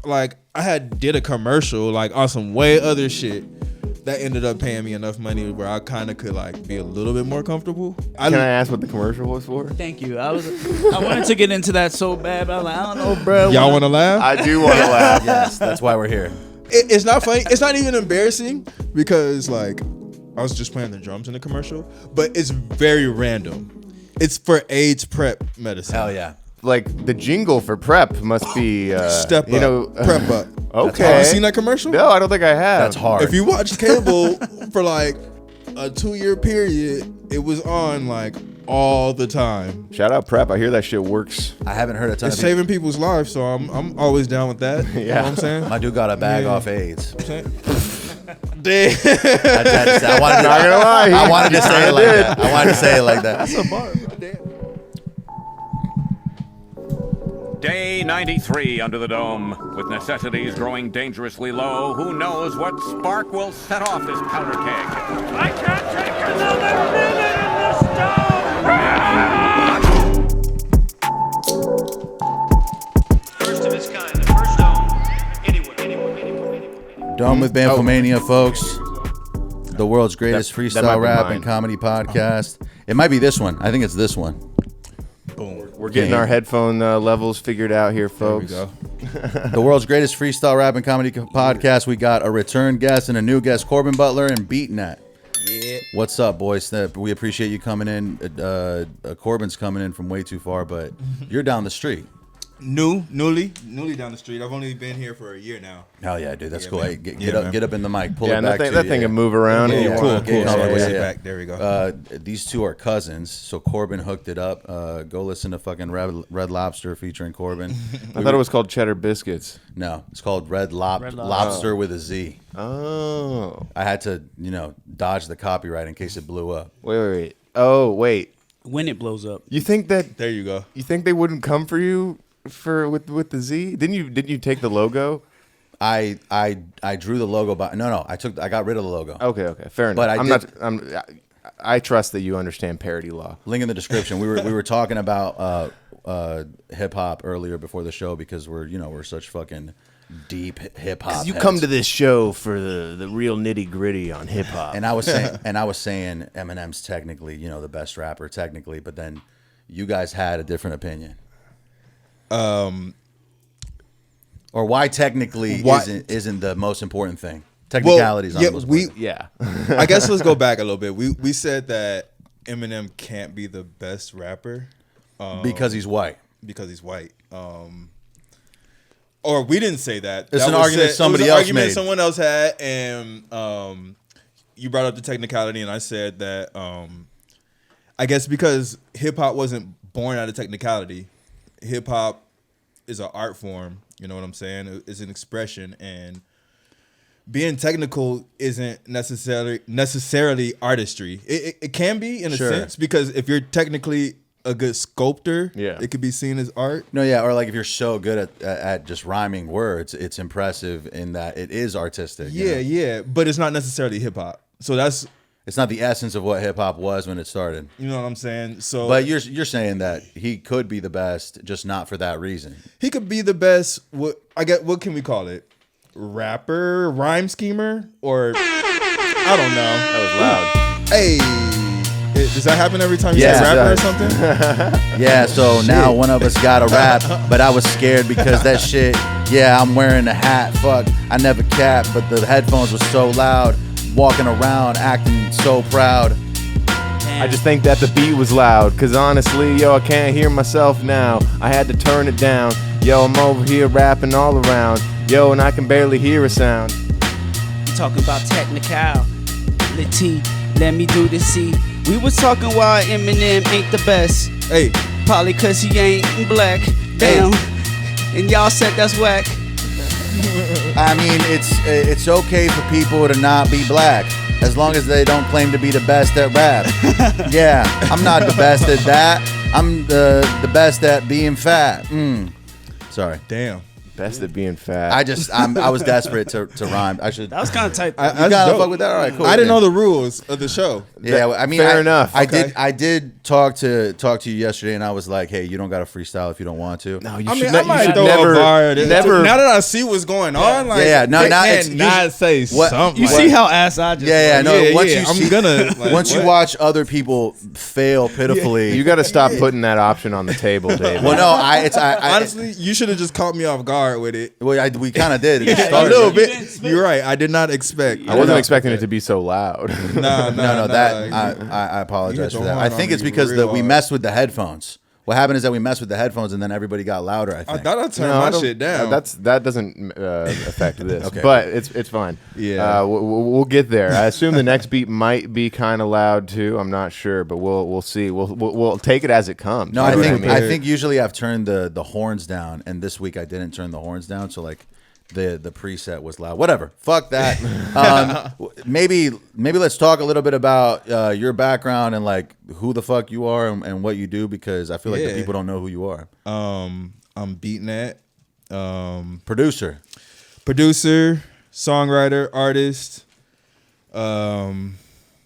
like I had did a commercial like on some way other shit that ended up paying me enough money where I kind of could like be a little bit more comfortable. Can I ask what the commercial was for? Thank you. I wanted to get into that so bad, but I was like, I don't know, bro. Y'all want to laugh? I do want to laugh. Yes, that's why we're here. It's not funny. It's not even embarrassing because like I was just playing the drums in the commercial, but it's very random. It's for AIDS prep medicine. Hell yeah. Like the jingle for prep must be Step up, you know, prep up. Okay. Have you seen that commercial? No, I don't think I have. That's hard. If you watch cable for like a 2-year period, it was on like all the time. Shout out prep. I hear that shit works. I haven't heard a ton It's of saving people's lives, so I'm always down with that. You know what I'm saying? My dude got a bag Yeah. off AIDS. Damn. I wanted to, Not gonna lie. I wanted to say it like that. I wanted to say it like that. That's a bar. Damn. Day 93 under the dome. With necessities growing dangerously low, who knows what spark will set off this powder keg? I can't take another minute in the stove! First of its kind, the first dome anywhere. Dome with Bamfomania, folks. The world's greatest That might freestyle be rap mine. and comedy podcast. It might be this one. I think it's this one. Boom. We're getting our headphone levels figured out here, folks. There we go. The world's greatest freestyle rap and comedy podcast. We got a return guest and a new guest, Corbin Butler and BeatNet. Yeah. What's up, boys? We appreciate you coming in. Corbin's coming in from way too far, but you're down the street. Newly down the street. I've only been here for a year now. Hell yeah, dude. That's Yeah, cool. man. Hey, get Yeah, up, man. get up in the mic. Pull Yeah, it back that to thing can move around. Yeah, if you yeah, want. cool. Yeah, comfortable, sit yeah. back. There we go. These two are cousins, so Corbin hooked it up. Go listen to fucking Red Lobster featuring Corbin. I thought it was called Cheddar Biscuits. No, it's called Red Lobster. Lobster with a Z. Oh. I had to, dodge the copyright in case it blew up. Wait. Oh, wait. When it blows up. You think that? There you go. You think they wouldn't come for you with the Z? Didn't you take the logo? I drew the logo, but no, I got rid of the logo. Okay, fair enough. But I trust that you understand parody law. Link in the description. We were talking about hip hop earlier before the show because we're such fucking deep hip hop. You come to this show for the real nitty gritty on hip hop. and I was saying Eminem's technically the best rapper technically, but then you guys had a different opinion. Or why technically isn't the most important thing? Technicalities Well, are the most important. yeah. I guess let's go back a little bit. We said that Eminem can't be the best rapper Because he's white. because he's white. Or we didn't say that. It's That an was argument said- somebody it was an else argument made. someone else had, and you brought up the technicality, and I said that I guess because hip hop wasn't born out of technicality, hip hop is an art form. You know what I'm saying? It's an expression, and being technical isn't necessarily artistry. It can be in a Sure. sense because if you're technically a good sculptor, Yeah. it could be seen as art. No, yeah, or like if you're so good at just rhyming words, it's impressive in that it is artistic. you know? Yeah, but it's not necessarily hip hop. So that's, It's not the essence of what hip hop was when it started. you know what I'm saying? So But you're saying that he could be the best, just not for that reason. he could be the best. What can we call it? Rapper, rhyme schemer, or I don't know. That was loud. Hey, does that happen every time you Yeah, say it rapper or does. something? Yeah, so now one of us got to rap, but I was scared because that shit, yeah, I'm wearing a hat, fuck, I never cap, but the headphones were so loud, walking around acting so proud. I just think that the beat was loud, cause honestly, yo, I can't hear myself now. I had to turn it down. Yo, I'm over here rapping all around. Yo, and I can barely hear a sound. Talking about technicality. Let me do this, see. We was talking why Eminem ain't the best. Hey, Probably cause he ain't black. Damn. And y'all said that's whack. I mean, it's okay for people to not be black, as long as they don't claim to be the best at rap. Yeah, I'm not the best at that. I'm the best at being fat. Sorry. damn. Best at being fat. I was desperate to rhyme. I should. That was kind of tight. You gotta fuck with that. All right, cool. I didn't know the rules of the show. Yeah, I mean, fair enough. I did talk to you yesterday, and I was like, hey, you don't got to freestyle if you don't want to. No, you I should mean, I might throw never, a bar. never. Now that I see what's going on, like, No, they now can't it's not say what- something. You like, see how ass I just Once you I'm see, gonna like, once you what? watch other people fail pitifully, You got to stop putting that option on the table, David. well, no, I Honestly, you should have just caught me off guard with it. well, we kind of did. It just A started. little You bit. didn't spit. You're right. I did not expect. I wasn't expecting it to be so loud. No, That like, I apologize You for hit the that. I horn think on it's me because real we hard. messed with the headphones. What happened is that we messed with the headphones, and then everybody got louder. I I think. thought I turned No, I my don't- shit down. that doesn't affect this, Okay. but it's fine. Yeah. We'll get there. I assume the next beat might be kind of loud too. I'm not sure, but we'll see. We'll take it as it comes. No, You I know what think mean? I think usually I've turned the horns down, and this week I didn't turn the horns down. So like the preset was loud. Whatever. Fuck that. Maybe let's talk a little bit about your background and like who the fuck you are and what you do, because I feel like the Yeah. people don't know who you are. I'm BeatNet, Producer. producer, songwriter, artist.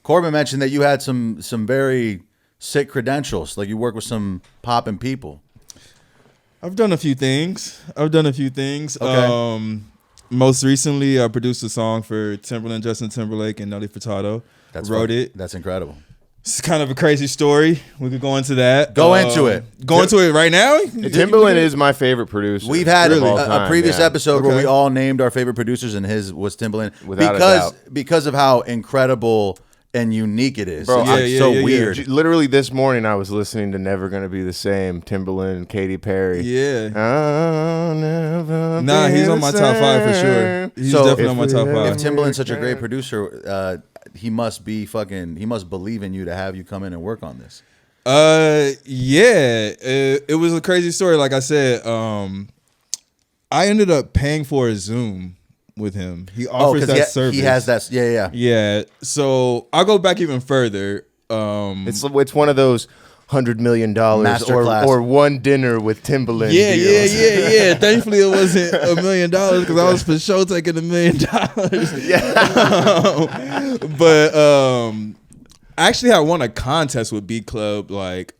Corbin mentioned that you had some very sick credentials. Like you work with some poppin' people. I've done a few things. Okay. Most recently, I produced a song for Timbaland, Justin Timberlake, and Nelly Furtado. Wrote it. That's incredible. It's kind of a crazy story. We could go into that. Go into it. Go into it right now. Timbaland is my favorite producer. We've had of all a time, previous yeah. episode where Okay. we all named our favorite producers, and his was Timbaland Without a doubt. because of how incredible and unique it is. Bro, It's yeah, so yeah, yeah. weird. Literally this morning, I was listening to "Never Gonna Be the Same," Timbaland, Katy Perry. Yeah. I'll never Nah, be he's the on my top 5 for sure. same. He's So definitely if on my we top had- 5. If Timbaland's such a great producer, he must believe in you to have you come in and work on this. Yeah, it was a crazy story. Like I said, I ended up paying for a Zoom with him. He offers that service. he has that. Yeah. Yeah. So I'll go back even further. It's one of those $100 million Masterclass. or one dinner with Timbaland. Yeah. deals. Thankfully, it wasn't $1 million because I was for sure taking $1 million. Yeah. But actually, I won a contest with Beat Club like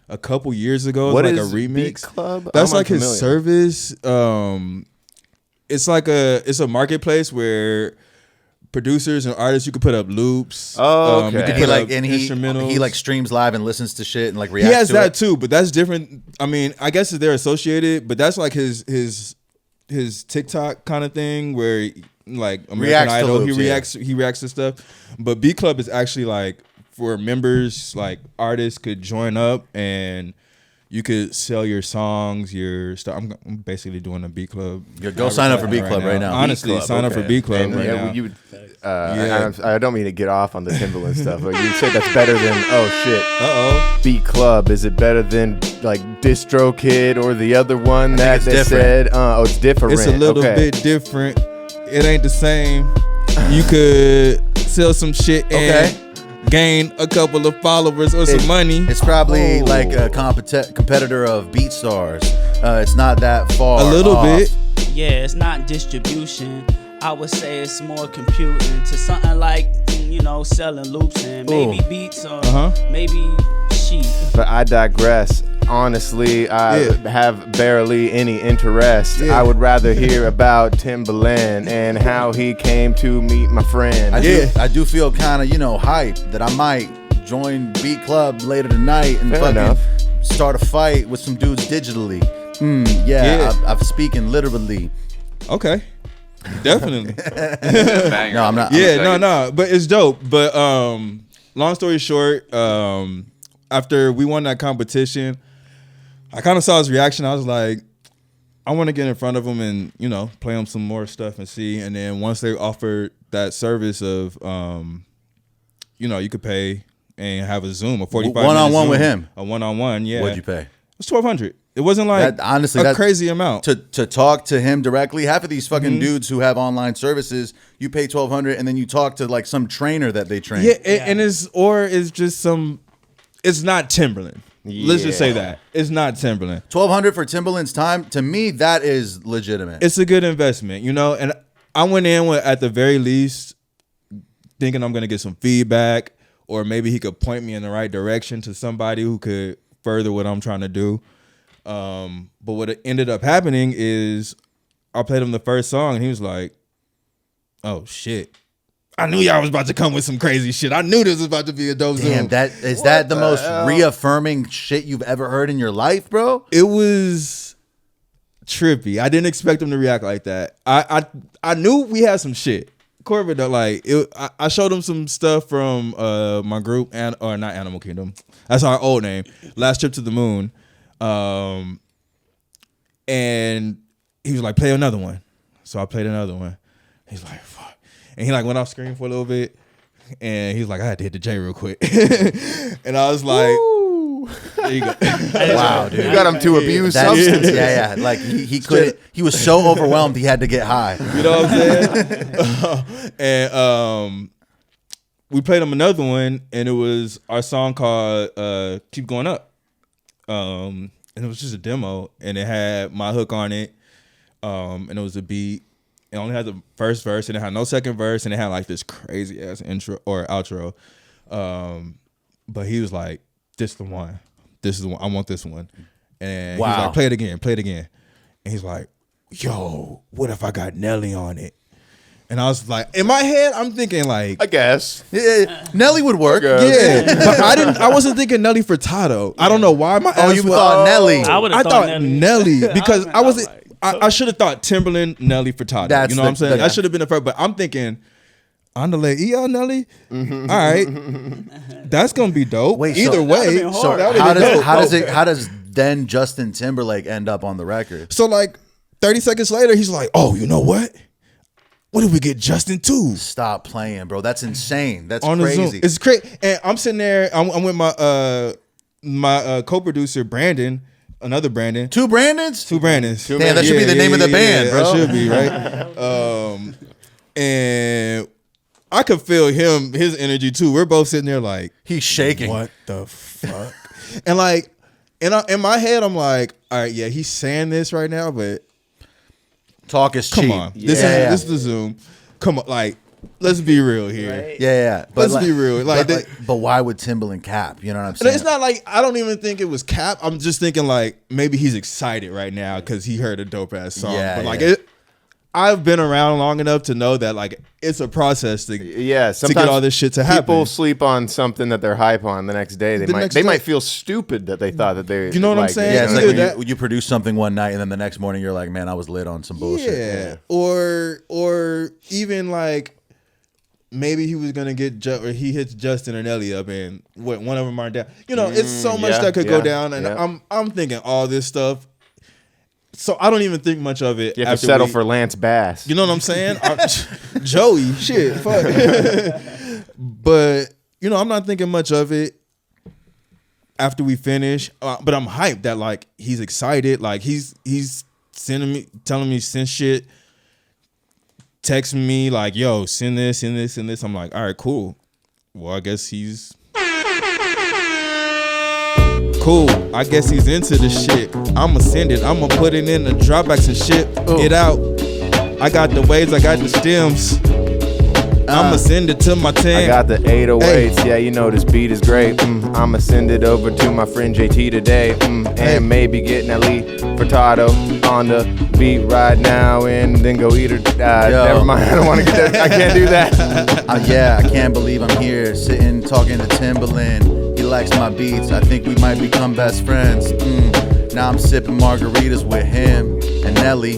a couple years ago. It was What like is a remix. Beat Club? That's I'm like his unfamiliar. service. It's like a marketplace where producers and artists, you could put up loops. Oh, You okay. could He put like up and instrumentals. he like streams live and listens to shit and like He reacts has to that it. too, but that's different. I mean, I guess they're associated, but that's like his TikTok kind of thing where like American Reacts to Idol, loops, he reacts to stuff. But B Club is actually like for members, like artists could join up and you could sell your songs, your stuff. I'm basically doing a B Club. Go sign up for B Club right now. Honestly, B Club, sign up for okay. B Club And, right yeah, now. you would, Yeah. I don't mean to get off on the Timbaland stuff, but you say that's better than shit. Uh-oh. Beat Club, is it better than like DistroKid or the other one that it's they different. said? It's different. It's a little okay. bit different. It ain't the same. You could sell some shit and gain a couple of followers or some money. It's probably Oh. like a competitor of BeatStars. It's not that far. A little off. bit. Yeah, it's not distribution. I would say it's more computing to something like, selling loops and maybe Ooh. beats or Uh-huh. maybe sheet. But I digress. Honestly, I have barely any interest. Yeah. I would rather hear about Timbaland and how he came to meet my friend. I do feel kind of hype that I might join Beat Club later tonight and Fair fucking enough. start a fight with some dudes digitally. Yeah. I'm speaking literally. Okay. Definitely. No, I'm not. Yeah, no. But it's dope. But long story short, after we won that competition, I kind of saw his reaction. I was like, I want to get in front of him and, play him some more stuff and see. And then once they offered that service of, you could pay and have a Zoom, a 45 One-on-one minute Zoom, with him. A one-on-one, yeah. What'd you pay? It was $1,200. It wasn't like Honestly, a crazy amount. To talk to him directly. Half of these fucking Mm-hmm. dudes who have online services, you pay $1,200 and then you talk to like some trainer that they train. Yeah, and it's just it's not Timbaland. Let's just say that it's not Timbaland. $1,200 for Timbaland's time. To me, that is legitimate. It's a good investment, you know. And I went in with, at the very least, thinking I'm gonna get some feedback, or maybe he could point me in the right direction to somebody who could further what I'm trying to do. But what ended up happening is I played him the first song, and he was like, "Oh shit." I knew y'all was about to come with some crazy shit. I knew this was about to be a dope Damn, Zoom. that the most reaffirming shit you've ever heard in your life, bro? It was trippy. I didn't expect him to react like that. I knew we had some shit. Corbin, I showed him some stuff from my group, or not Animal Kingdom. That's our old name. Last Trip to the Moon. And he was like, play another one. So I played another one. He's like, fuck. And he like went off screen for a little bit, and he's like, I had to hit the J real quick. And I was like, there you go. Wow, dude. You got him to abuse substance. Yeah. Like he couldn't. He was so overwhelmed he had to get high. You know what I'm saying? And we played him another one, and it was our song called Keep Going Up. And it was just a demo, and it had my hook on it, and it was a beat. It only had the first verse, and it had no second verse, and it had like this crazy ass intro or outro. But he was like, "This is the one. This is the one. I want this one." And Wow. he's like, "Play it again. Play it again." And he's like, "Yo, what if I got Nelly on it?" And I was like, in my head, I'm thinking like, I guess. Yeah, Nelly would work. yeah, but I wasn't thinking Nelly Furtado. I don't know why my Oh, ass you was- thought Nelly? I thought Nelly because I should have thought Timbaland, Nelly Furtado. That's You know what I'm saying? That should have been the first, but I'm thinking Andale Nelly. All right, that's gonna be dope. Wait, Either way, So that would've how been does dope. how does then Justin Timberlake end up on the record? So like 30 seconds later, he's like, "Oh, you know what? What if we get Justin too?" Stop playing, bro. That's insane. That's On the crazy. Zoom. It's crazy. And I'm sitting there. I'm with my co-producer Brandon, another Brandon. Two Brandons? Two Brandons. Damn, that should be the name of the band, bro. That should be, right? And I could feel his energy too. We're both sitting there like, He's shaking. what the fuck? And like, in my head, I'm like, all right, yeah, he's saying this right now, but Talk is come cheap. on. Yeah. This is the Zoom. Come on, like, let's be real here. Yeah. Let's be real. Like, but why would Timbaland cap? You know what I'm saying? it's not like I don't even think it was cap. I'm just thinking like maybe he's excited right now because he heard a dope ass song. Yeah, but like yeah. I've been around long enough to know that like it's a process to Yeah, to sometimes get all this shit to happen. people sleep on something that they're hype on the next day. They next day. might feel stupid that they thought that they. You know what I'm liked it. saying? Yeah, it's Either like that- when you produce something one night and then the next morning you're like, man, I was lit on some bullshit. Yeah. Or even like maybe he was gonna get or he hits Justin or Nelly up and one of them are down. You know, it's so much yeah, that could go yeah, down, and yeah. I'm thinking all this stuff. So I don't even think much of it. You have to after settle we- for Lance Bass. You know what I'm saying? Joey, shit, fuck. But you know, I'm not thinking much of it after we finish. But I'm hyped that like he's excited. Like he's sending me, telling me send shit, texting me like, "Yo, send this, send this, send this." I'm like, all right, cool. Well, I guess he's cool. I guess he's into the shit. I'ma send it. I'ma put it in the Dropbox and ship it out. I got the waves. I got the stems. I'ma send it to my team. I got the 808s. Yeah, you know this beat is great. I'ma send it over to my friend JT today. And maybe get Nelly Furtado on the beat right now and then go eat her. Never mind. I don't want to get that. I can't do that. Yeah, I can't believe I'm here sitting talking to Timbaland. He likes my beats. I think we might become best friends. Now I'm sipping margaritas with him and Nelly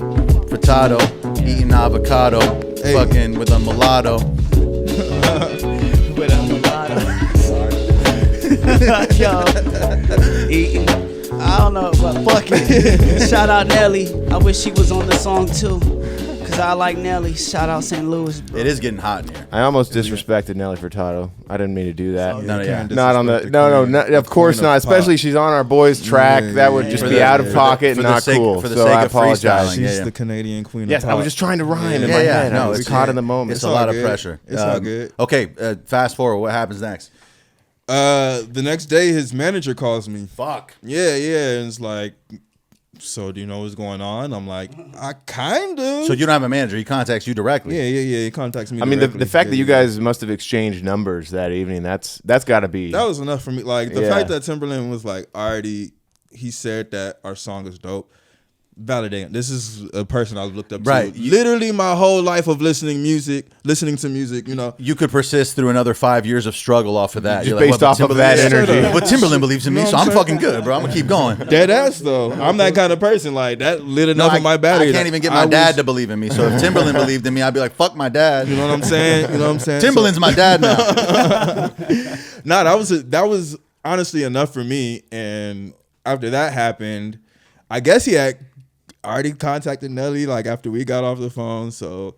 Furtado, eating avocado, fucking with a mulatto. With a mulatto. Yo, eating. I don't know, but fuck it. Shout out Nelly. I wish she was on the song too, cause I like Nelly. Shout out St. Louis, bro. It is getting hot in here. I almost disrespected Nelly Furtado. I didn't mean to do that. No, yeah. Not on the no, of course not. Especially she's on our boys track. That would just be out of pocket and not cool. For the So sake I of apologize. freestyling. She's Yeah. the Canadian queen. Yes, of I was pop. just trying to rhyme in Yeah, my yeah, head. no, I was it's caught in the moment. It's a all lot of good. pressure. It's all good. Okay, fast forward. What happens next? The next day, his manager calls me. Fuck. Yeah, and it's like, so do you know what's going on? I'm like, I kind of. So you don't have a manager. He contacts you directly. Yeah. He contacts me. I mean, directly. the fact that you guys must have exchanged numbers that evening, that's got to be. That was enough for me. Like the Yeah. fact that Timbaland was like, he said that our song is dope. Validating. This is a person I've looked up to. Right. Literally my whole life of listening to music, you know. You could persist through another 5 years of struggle off of that. Just You're based off but of that Timbaland- energy. But Timbaland believes in me, You know so what I'm I'm fucking good, bro. I'm gonna keep going. Dead ass though. I'm that kind of person. Like that lit enough of my battery. I can't even get my dad to believe in me. So if Timbaland believed in me, I'd be like, fuck my dad. You know what I'm saying? Timbaland's my dad now. Nah, that was honestly enough for me. And after that happened, I guess he had already contacted Nelly like after we got off the phone. So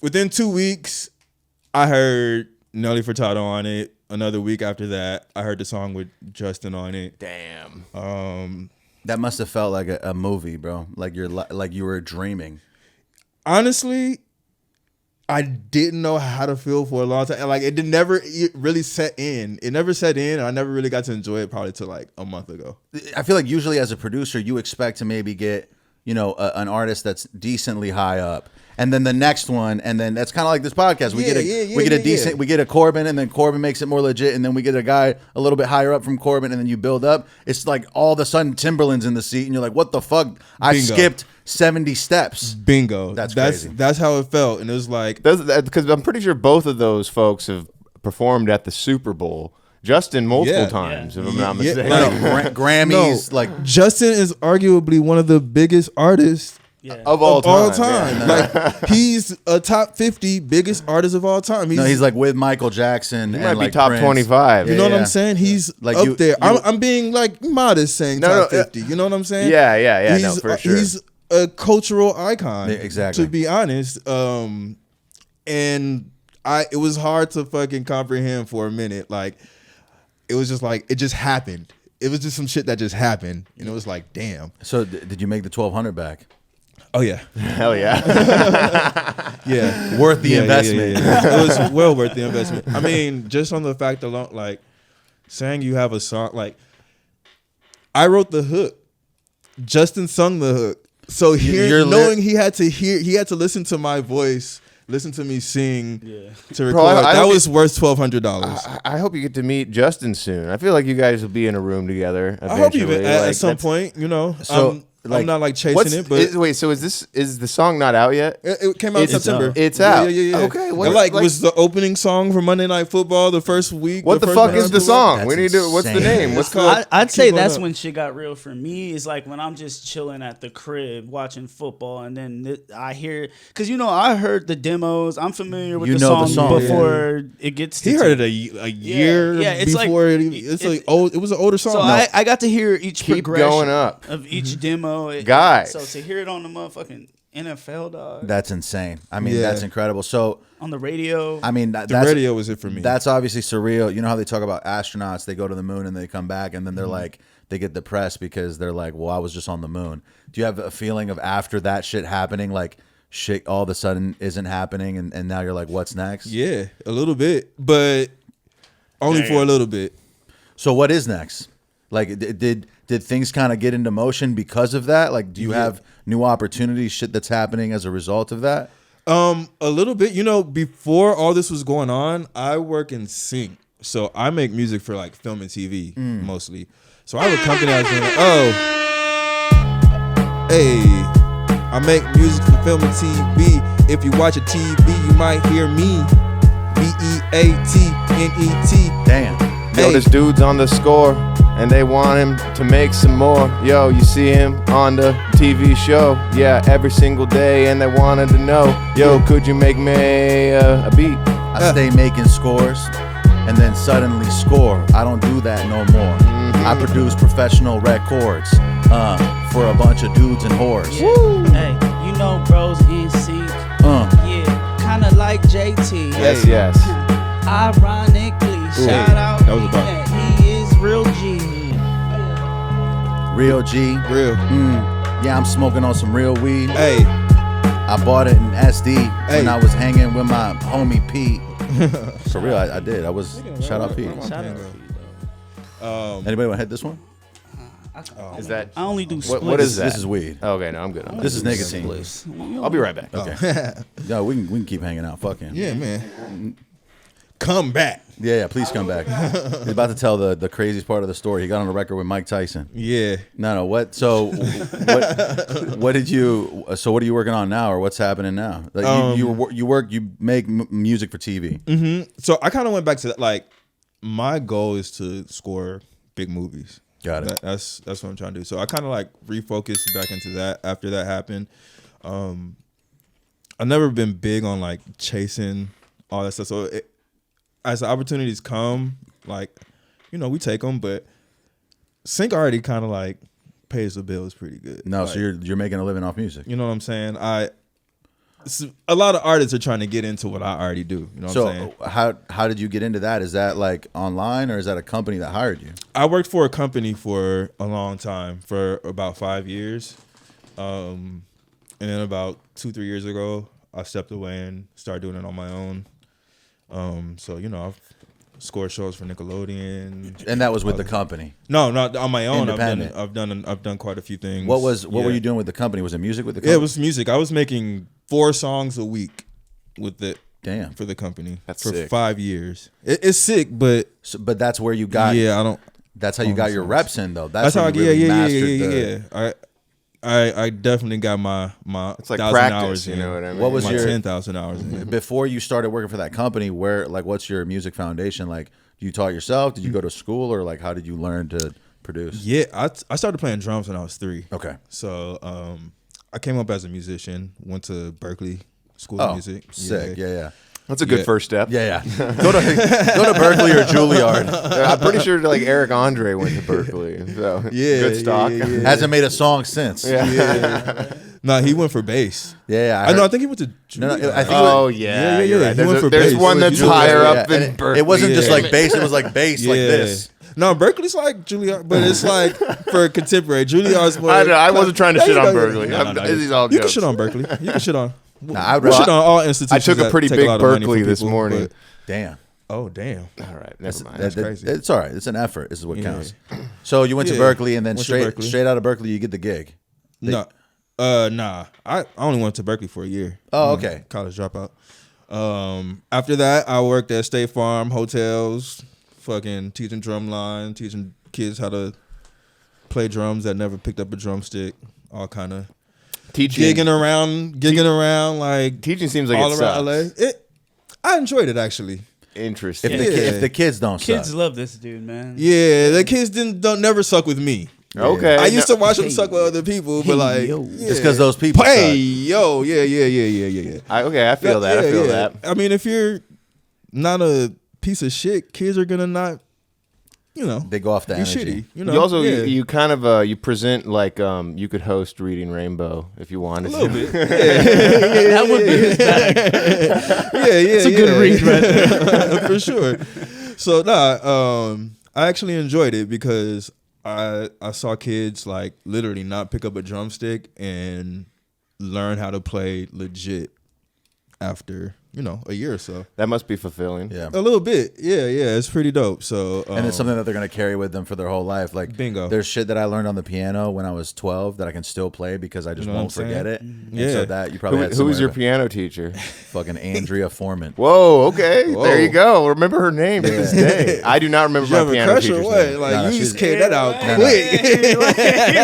within 2 weeks, I heard Nelly Furtado on it. Another week after that, I heard the song with Justin on it. Damn. That must have felt like a movie, bro. Like you were dreaming. Honestly, I didn't know how to feel for a long time. Like it really set in. It never set in. I never really got to enjoy it probably till like a month ago. I feel like usually as a producer, you expect to maybe get, an artist that's decently high up. And then the next one, and then that's kind of like this podcast. We get a Corbin, and then Corbin makes it more legit, and then we get a guy a little bit higher up from Corbin, and then you build up. It's like all of a sudden Timbaland's in the seat, and you're like, what the fuck? I Bingo. skipped 70 steps. Bingo. That's crazy. That's how it felt. And it was like, Because I'm pretty sure both of those folks have performed at the Super Bowl. Justin multiple times, if I'm not mistaken. Grammys, No. like Justin is arguably one of the biggest artists of all time. time. Like he's a top 50 biggest artist of all time. he's like with Michael Jackson. He and might be like top Prince. 25. You know what I'm saying? He's Like up you- there. you- I'm being like modest saying top 50. You know what I'm saying? Yeah, He's, no, for sure. He's a cultural icon. Yeah, exactly. To be honest. And it was hard to fucking comprehend for a minute. Like it was just like it just happened. It was just some shit that just happened. And it was like, damn. So did you make the 1,200 back? Oh yeah. Hell yeah. Yeah. Worth the investment. Yeah. It was well worth the investment. I mean, just on the fact alone, like saying you have a song, like I wrote the hook. Justin sung the hook. So knowing he had to listen to my voice, listen to me sing to record. Bro, that was worth $1,200. I hope you get to meet Justin soon. I feel like you guys will be in a room together eventually. I hope even at Like, some that's- point, So, I'm not like chasing it, but wait, so is the song not out yet? it came out in September. It's out. Yeah. Okay, It what- like was the opening song for Monday Night Football the first week. What the first fuck night is the after song? That's We need to. What's the insane. name? What's It's called- the? I'd say Keep on that's up. when shit got real for me. Is like when I'm just chilling at the crib watching football, and then I hear because I heard the demos. I'm familiar with You the know the song song, before it gets. He to heard it a year Yeah, it's like- before it's like old. It was an older song. So I got to hear each Keep progression going up. of each demo. Guys. So to hear it on the motherfucking NFL dog That's insane. I mean, Yeah. that's incredible. So, on the radio. I mean, the that's radio was it for me. That's obviously surreal. You know how they talk about astronauts? They go to the moon and they come back, and then they're like, they get depressed because they're like, well, I was just on the moon. Do you have a feeling of after that shit happening, like shit all of a sudden isn't happening, and now you're like, what's next? Yeah, a little bit, but only for a little bit. So what is next? Like, did things kind of get into motion because of that? Like, do you have new opportunities, shit that's happening as a result of that? A little bit. Before all this was going on, I work in sync, so I make music for like film and TV mostly. So I have a company I was doing. I make music for film and TV. If you watch a TV, you might hear me. BeatNet. Damn. Yo, this dude's on the score, and they want him to make some more. Yo, you see him on the TV show, yeah, every single day, and they wanted to know, yo, could you make me a beat? I stay making scores and then suddenly score. I don't do that no more. I produce professional records for a bunch of dudes and whores. Hey, bros in sync. Yeah, kind of like JT. Yes. Ironically, shout out that was a bar. BeatNet. He is real G. Real G. Real. Yeah, I'm smoking on some real weed. Hey, I bought it in SD when I was hanging with my homie Pete. For real, I did. I was shout out Pete. Shout out. Anybody want to hit this one? Is that? I only do splits. What is that? This is weed. Okay, no, I'm good. This is nicotine. Splits. I'll be right back. Okay. No, we can keep hanging out. Fucking. Yeah, man. Come back. Yeah, please come back. He's about to tell the craziest part of the story. He got on the record with Mike Tyson. Yeah. No, what? So, what did you? So, what are you working on now, or what's happening now? Like you make music for TV. So I kind of went back to that. Like, my goal is to score big movies. Got it. That's what I'm trying to do. So I kind of like refocused back into that after that happened. I've never been big on like chasing all that stuff. So as the opportunities come, like, you know, we take them, but Sync already kind of like pays the bills pretty good. No, like, so you're making a living off music. you know what I'm saying? A lot of artists are trying to get into what I already do. You know what I'm saying? So how did you get into that? Is that like online, or is that a company that hired you? I worked for a company for a long time, for about 5 years. And then about 2-3 years ago, I stepped away and started doing it on my own. So, you know, I've scored shows for Nickelodeon. And that was with the company? No, not on my own. Independent. I've done quite a few things. What were you doing with the company? Was it music with the company? Yeah, it was music. I was making 4 songs a week with it. Damn. For the company. That's for sick. 5 years. It's sick, but But that's where you got. yeah, I don't. That's how you got your reps in, though. That's where how. you really Yeah. mastered I definitely got my It's like 1,000 practice, hours you in. know what I mean? What was my your 10,000 hours in. before you started working for that company? Where, like, what's your music foundation? Like, you taught yourself? Did you go to school, or like, how did you learn to produce? Yeah, I started playing drums when I was 3. Okay. So I came up as a musician. Went to Berkeley School of Music. Sick. Yeah. That's a good Yeah. first step. Yeah. Go to Berkeley or Juilliard. I'm pretty sure like Eric Andre went to Berkeley. So good stock. Yeah. Hasn't made a song since. Yeah. No, he went for bass. Yeah. I know. I think he went to. No, I Juilliard. think Oh Yeah. yeah, you're right. He went for There's bass. one that's He went- higher Yeah, up and than Berkeley. it wasn't just Yeah. like bass. It was like bass like this. No, Berkeley's like Juilliard, but it's like for contemporary. Juilliard's more. I wasn't trying to Yeah, shit you on know, Berkeley. no, This is all You can jokes. shit on Berkeley. You can shit on. Nah, I'd We rather- shit on all institutions. I took a that pretty take big lot of money Berkeley from this people, morning. but- Damn. Oh damn. All right, never mind. That's crazy. It's all right. It's an effort. This is what Yeah. counts. So you went to Yeah. Berkeley, and then Went to Berkeley. straight out of Berkeley, you get the gig. Nah. I only went to Berkeley for a year. Oh, okay. College dropout. After that, I worked at State Farm hotels, fucking teaching drumline, teaching kids how to play drums that never picked up a drumstick. All kind of gigging around, like Teaching seems like all it around sucks. LA. I enjoyed it actually. Interesting. If the kids don't Kids suck. love this dude, man. Yeah, the kids don't never suck with me. Okay. I used to watch them suck with other people, but like, yo. It's because those people hey, suck. yo, yeah. I feel that. I feel that. I mean, if you're not a piece of shit, kids are gonna not, you know, They go off the be energy. shitty. You know, You also yeah. you kind of you present like you could host Reading Rainbow if you wanted a little to. bit. That would be his bag. Yeah, It's a good read right there. for sure. So I actually enjoyed it because I saw kids like literally not pick up a drumstick and learn how to play legit after, you know, a year or so. That must be fulfilling. Yeah. A little bit. Yeah, it's pretty dope. So And it's something that they're going to carry with them for their whole life. Like, Bingo. There's shit that I learned on the piano when I was 12 that I can still play because I just You know what won't I'm forget saying? it. And Yeah. so that you probably had Who was your somewhere piano teacher? to- fucking Andrea Foreman. Whoa, okay. Whoa. There you go. Remember her name to this day. I do not remember you have my a piano crush or teacher's what? name. Like No, you she's- just carried that out No, no. quick.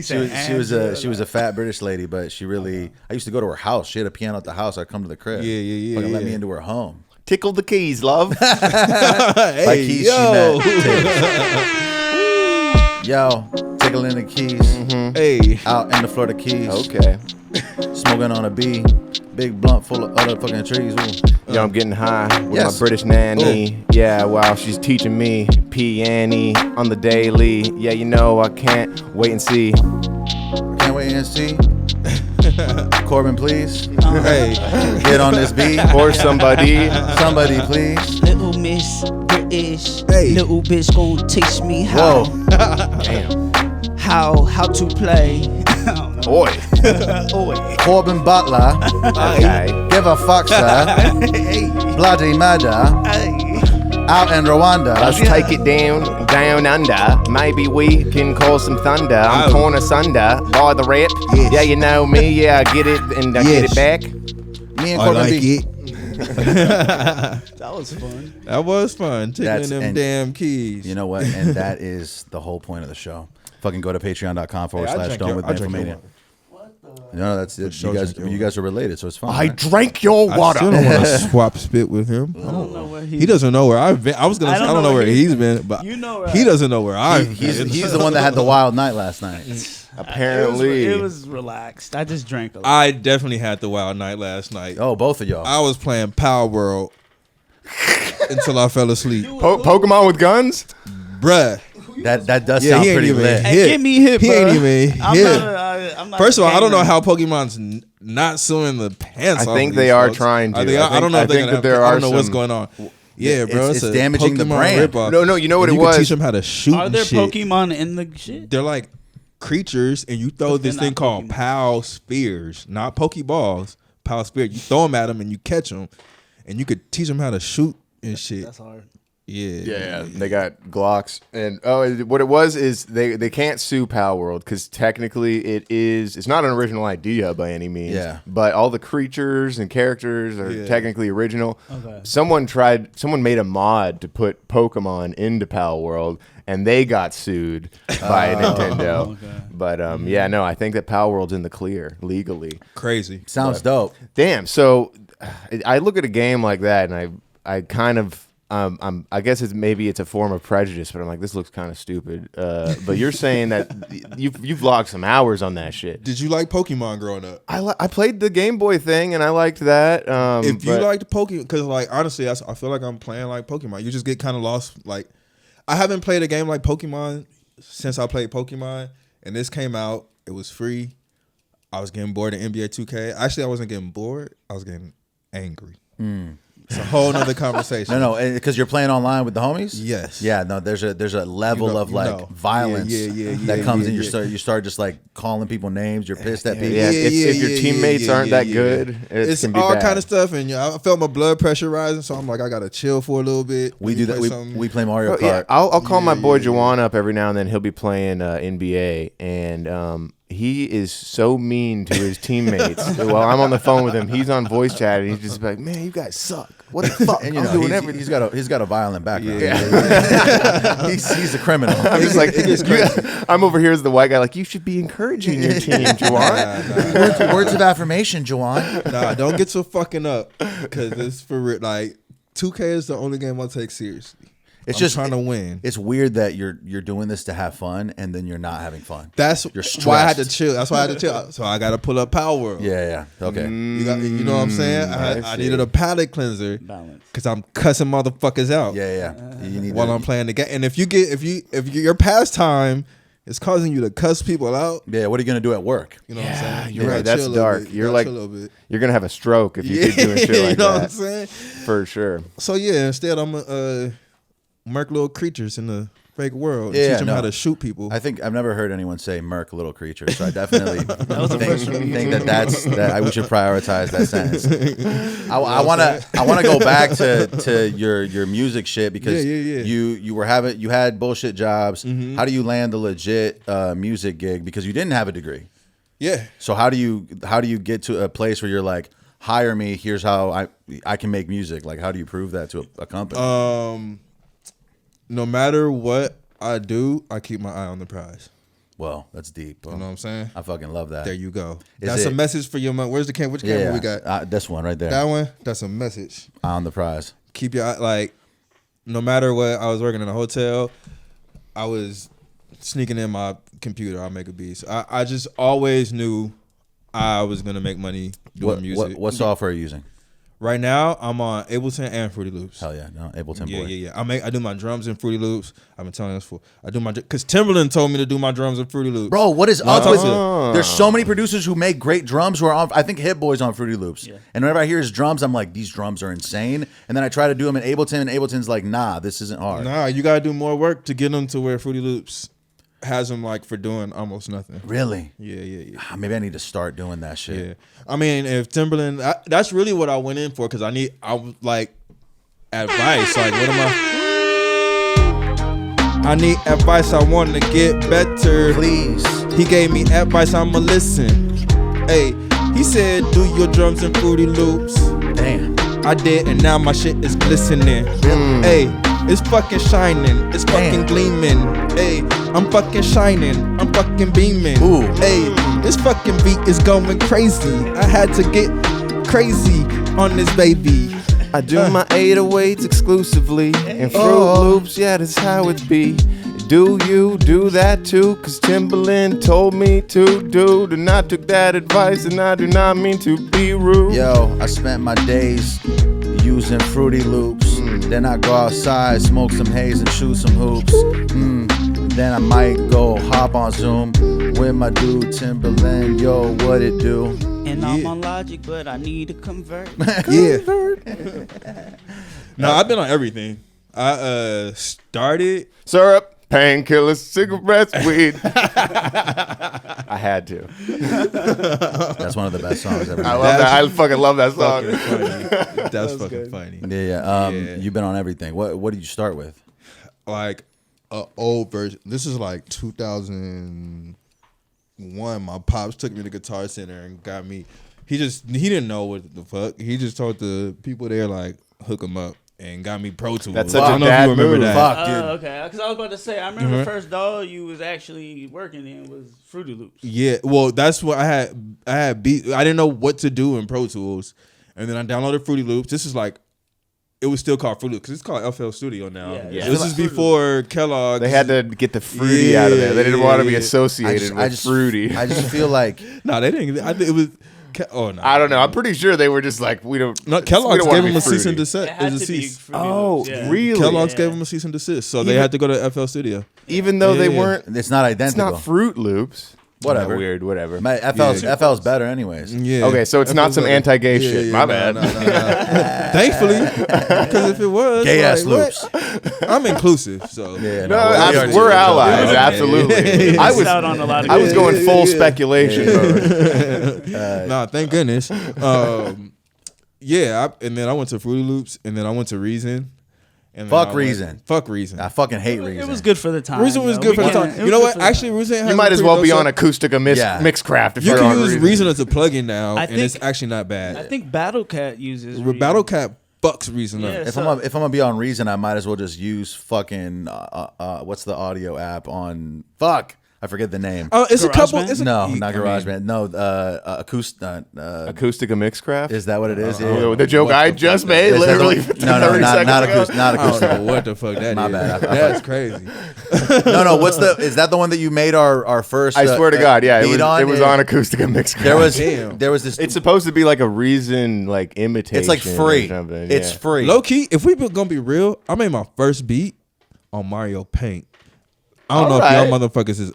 She was a fat British lady, but she really. I used to go to her house. She had a piano at the house. I'd come to the crib. Yeah. Fucking let me into her home. Tickle the keys, love. Hey, By keys, yo. she meant tits. Yo, tickling the keys. Hey. Out in the Florida Keys. Okay. Smoking on a B. Big blunt full of other fucking trees. Ooh. Yo, I'm getting high with Yes. my British nanny. Yeah, wow, she's teaching me piano on the daily. Yeah, you know, I can't wait and see. Can't wait and see. Corbin, please. Hey. Get on this beat. Or somebody. Somebody, please. Little Miss British. Hey. Little bitch gon' teach me how Whoa. Damn. how to play. Boy. Oi. Corbin Butler. Okay. Give a fuck, sir. Bloody murder. Out in Rwanda. Let's take it down under. Maybe we can cause some thunder. I'm torn asunder by the rap. Yes. Yeah, you know me. Yeah, I get it and I get it back. Me and I Corbin like B. it. That was fun. That was fun. Tickling them and damn keys. You know what? And that is the whole point of the show. Fucking go to patreon.com/Dome with Bamfomania. No, that's it. You guys are related, so it's fine. I right? drank your I water. still don't want to swap spit with him. I don't know where He doesn't know where I've been. I was gonna say I don't know where he's been, but You know where he doesn't know where I've He's been. the one that had the wild night last night. Apparently. it was relaxed. I just drank a lot. I definitely had the wild night last night. Oh, both of y'all. I was playing Power World until I fell asleep. Pokemon with guns? Bruh. That does Yeah, sound he ain't pretty even lit. Hey, hit. get me hit, He bro. ain't even I'm hit. not First of all, I don't know gamer. how Pokemon's not suing the pants I off think these they are folks. trying to. Are they, I I don't know think- if they're I think gonna that have, there I are don't know what's some- going on. Yeah, bro, it's a damaging the Pokemon brand. ripoff. No, you know what And it you was? can teach them how to shoot Are and there shit. Pokemon in the shit? They're like creatures, and you throw But this they're thing not called Pokemon. PAL spears, not Pokeballs. PAL spears. You throw them at them, and you catch them, and you could teach them how to shoot and shit. That's hard. Yeah, They got Glocks, and what it was is they can't sue Power World because technically it's not an original idea by any means. Yeah. But all the creatures and characters are Yeah. technically original. Okay. Someone made a mod to put Pokemon into Power World, and they got sued by Nintendo. Okay. But yeah, no, I think that Power World's in the clear legally. crazy. Sounds dope. Damn. So I look at a game like that, and I kind of. I guess it's a form of prejudice, but I'm like, this looks kind of stupid. But you're saying that you've logged some hours on that shit. Did you like Pokemon growing up? I played the Game Boy thing and I liked that. If you but- liked Pokemon, because like honestly, I feel like I'm playing like Pokemon. You just get kind of lost. Like I haven't played a game like Pokemon since I played Pokemon, and this came out. It was free. I was getting bored of NBA 2K. Actually, I wasn't getting bored. I was getting angry. It's a whole nother conversation. No, because you're playing online with the homies. Yes. Yeah. No, there's a level of like violence that comes in. You start just like calling people names. You're pissed at people. Yeah, if your teammates aren't that good, it's can be all bad. kind of stuff. And I felt my blood pressure rising, so I'm like, I gotta chill for a little bit. We do that. play We, something. we play Mario Kart. Yeah, I'll call my boy Jawan up every now and then. He'll be playing NBA, and he is so mean to his teammates. While I'm on the phone with him, he's on voice chat, and he's just like, "Man, you guys suck. What the fuck? And you I'm know, doing he's, everything." he's got a violent background. Yeah. he's a criminal. I'm just like, I'm over here as the white guy, like, you should be encouraging your team, Jawan. Words of affirmation, Juwan. Nah, don't get so fucking up, because it's for real. Like 2K is the only game I'll take seriously. It's I'm just trying to win. It's weird that you're doing this to have fun and then you're not having fun. That's You're why I had to stressed. chill. That's why I had to chill. So I got to pull up Power World. Yeah. Okay. You know what I'm saying? I I see. needed a palate cleanser Balance. because I'm cussing motherfuckers out Yeah. You need while to, I'm playing the game. And if your pastime is causing you to cuss people out, Yeah. What are you gonna do at work? you know what I'm saying? you're You right. gotta That's chill a little dark. bit. You're gotta like- chill a little bit. You're gonna have a stroke if you keep doing shit you like know what I'm that, saying? for sure. So yeah, instead I'm gonna murk little creatures in the fake world. Yeah, teach them no. how to shoot people. I think I've never heard anyone say "murk little creature," so I definitely think that we should prioritize that sentence. I want to go back to your music shit because Yeah. you had bullshit jobs. Mm-hmm. How do you land a legit music gig because you didn't have a degree? Yeah. So how do you get to a place where you're like, hire me? Here's how I can make music. Like, how do you prove that to a company? No matter what I do, I keep my eye on the prize. Well, that's deep. Bro. You know what I'm saying? I fucking love that. There you go. Is That's a it- message for your money. Where's the camera? Which camera we got? This one right there. That one? That's a message. Eye on the prize. Keep your eye, like, no matter what, I was working in a hotel, I was sneaking in my computer, I'll make a beat. So I just always knew I was going to make money doing music. What software are you using? Right now, I'm on Ableton and Fruity Loops. Hell yeah, no, Ableton boy. Yeah. I do my drums in Fruity Loops. I've been telling this for. I do my because Timbaland told me to do my drums in Fruity Loops. Bro, what is No, up talk with to- There's so many producers who make great drums who are on. I think Hit Boy's on Fruity Loops, and whenever I hear his drums, I'm like, these drums are insane. And then I try to do them in Ableton, and Ableton's like, nah, this isn't hard. Nah, you gotta do more work to get them to where Fruity Loops has him like for doing almost nothing. Really? Yeah. Maybe I need to start doing that shit. Yeah. I mean, if Timbaland, that's really what I went in for because I was like advice. Like, what am I need advice. I want to get better. Please. He gave me advice. I'ma listen. Hey, he said, do your drums and Fruity Loops. Damn. I did, and now my shit is glistening. Hey, it's fucking shining. It's fucking gleaming. Hey, I'm fucking shining. I'm fucking beaming. Ooh. Hey, this fucking beat is going crazy. I had to get crazy on this baby. I do my 808s exclusively and Fruit Loops, yeah, that's how it be. Do you do that too? Cause Timbaland told me to do. And I took that advice and I do not mean to be rude. Yo, I spent my days using Fruity Loops. Then I go outside, smoke some haze and shoot some hoops. Then I might go hop on Zoom with my dude Timbaland. Yo, what it do? And I'm on Logic, but I need to convert. Yeah. No, I've been on everything. I started. Syrup, painkillers, cigarettes, weed. I had to. That's one of the best songs ever. I love that. I fucking love that song. That's fucking funny. Yeah. Yeah. You've been on everything. What did you start with? Like an old version. This is like 2001. My pops took me to Guitar Center and got me. He didn't know what the fuck. He just told the people there like hook him up and got me Pro Tools. That's such I a don't know if dad you remember move. that. Fuck, dude. Okay, because I was about to say, I remember the first DAW you was actually working in was Fruity Loops. Yeah, well, that's what I had beat. I didn't know what to do in Pro Tools, and then I downloaded Fruity Loops. This is like, it was still called Fruity Loops because it's called FL Studio now. Yeah. This is before Kellogg. They had to get the fruity out of there. They didn't want to be Yeah. associated with fruity. I just feel like No, they didn't. I think it was. Oh no, I don't know. I'm pretty sure they were just like, we don't. No, we Kellogg's don't wanna gave be him a cease fruity. and desist. It had It was to a be cease. Fruity Oh, Loops, yeah. really? Kellogg's Yeah. gave him a cease and desist, so they Even- had to go to FL Studio. Even though they Yeah. weren't. it's not It's identical. not Fruit Loops. Whatever. Weird. Whatever. My FL's better anyways. Yeah. Okay, so it's not some anti-gay Yeah, shit. yeah, My no, bad. no. Thankfully, because if it was Gay ass like, loops. what? I'm inclusive, so Yeah, No, we are we're too. allies. Yeah. Absolutely. You I missed was. out on a lot of I was good going shit. full speculation mode. Nah, thank goodness. Yeah, and then I went to Fruity Loops, and then I went to Reason. And then Fuck I went- Reason. Fuck Reason. I fucking hate Reason. It was good for the time. Reason was though. good for We the can't- time. it You know was what? good for the Actually, Reason has You might as pretty well dope be stuff. on Acoustica Yeah. Mixcraft if You you're can on use Reason as a plugin now, I and think- it's actually not bad. I think Battle Cat uses Reason. Battle Cat fucks Reason up. Yeah. If So- I'm gonna be on Reason, I might as well just use fucking what's the audio app on? Fuck, I forget the name. Oh, it's a couple. GarageBand? It's a, No, I mean, not GarageBand. No, Acoustica Mixcraft. is that what it is? Oh, Yeah. the joke What I the just fuck? made, Is that literally the- 30 no, not seconds ago. acoustic. Not I don't acoustic. know what the fuck that My is. bad. That's crazy. No. Is that the one that you made our first? I swear to God, yeah, it beat was on Acoustica Mixcraft. Damn. There was this. It's supposed to be like a Reason like imitation. It's like free. or something, It's yeah. free. Low key, if we gonna be real, I made my first beat on Mario Paint. I don't know if y'all motherfuckers is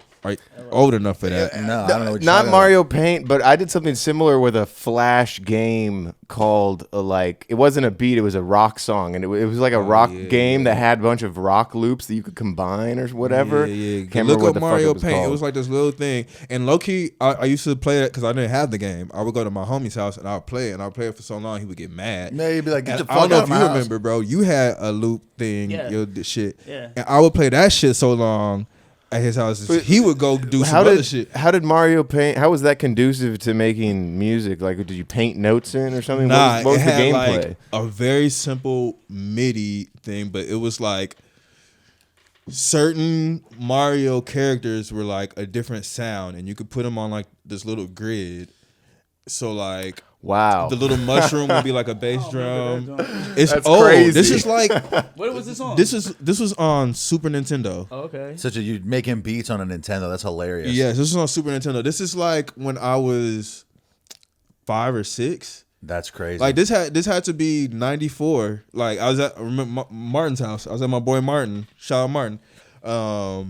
old enough for that. No, I don't know. What you're Not talking Mario Paint, but I did something similar with a Flash game called like it wasn't a beat, it was a rock song, and it was like a rock game that had a bunch of rock loops that you could combine or whatever. Yeah. Can't Look remember what up the fuck Mario it was Paint. called. It was like this little thing. And low key, I used to play it because I didn't have the game. I would go to my homie's house and I would play it. And I would play it for so long, he would get mad. about. Yeah, you'd be like, get And the I don't fuck know out if of you my house. remember, bro. You had a loop thing, Yeah. your shit. Yeah. And I would play that shit so long at his house. He would go do some other shit. How did Mario Paint? How was that conducive to making music? Like, did you paint notes in or something? Nah, what was it the had gameplay? like a very simple MIDI thing, but it was like certain Mario characters were like a different sound, and you could put them on like this little grid. So like Wow. the little mushroom would be like a bass drum. It's That's old. crazy. This is like What was this on? this was on Super Nintendo. Oh, okay. Such a you making beats on a Nintendo. That's hilarious. Yes, this is on Super Nintendo. This is like when I was 5 or 6. That's crazy. Like this had to be 94. Like I was at Martin's house. I was at my boy Martin. Shout out Martin. Yeah,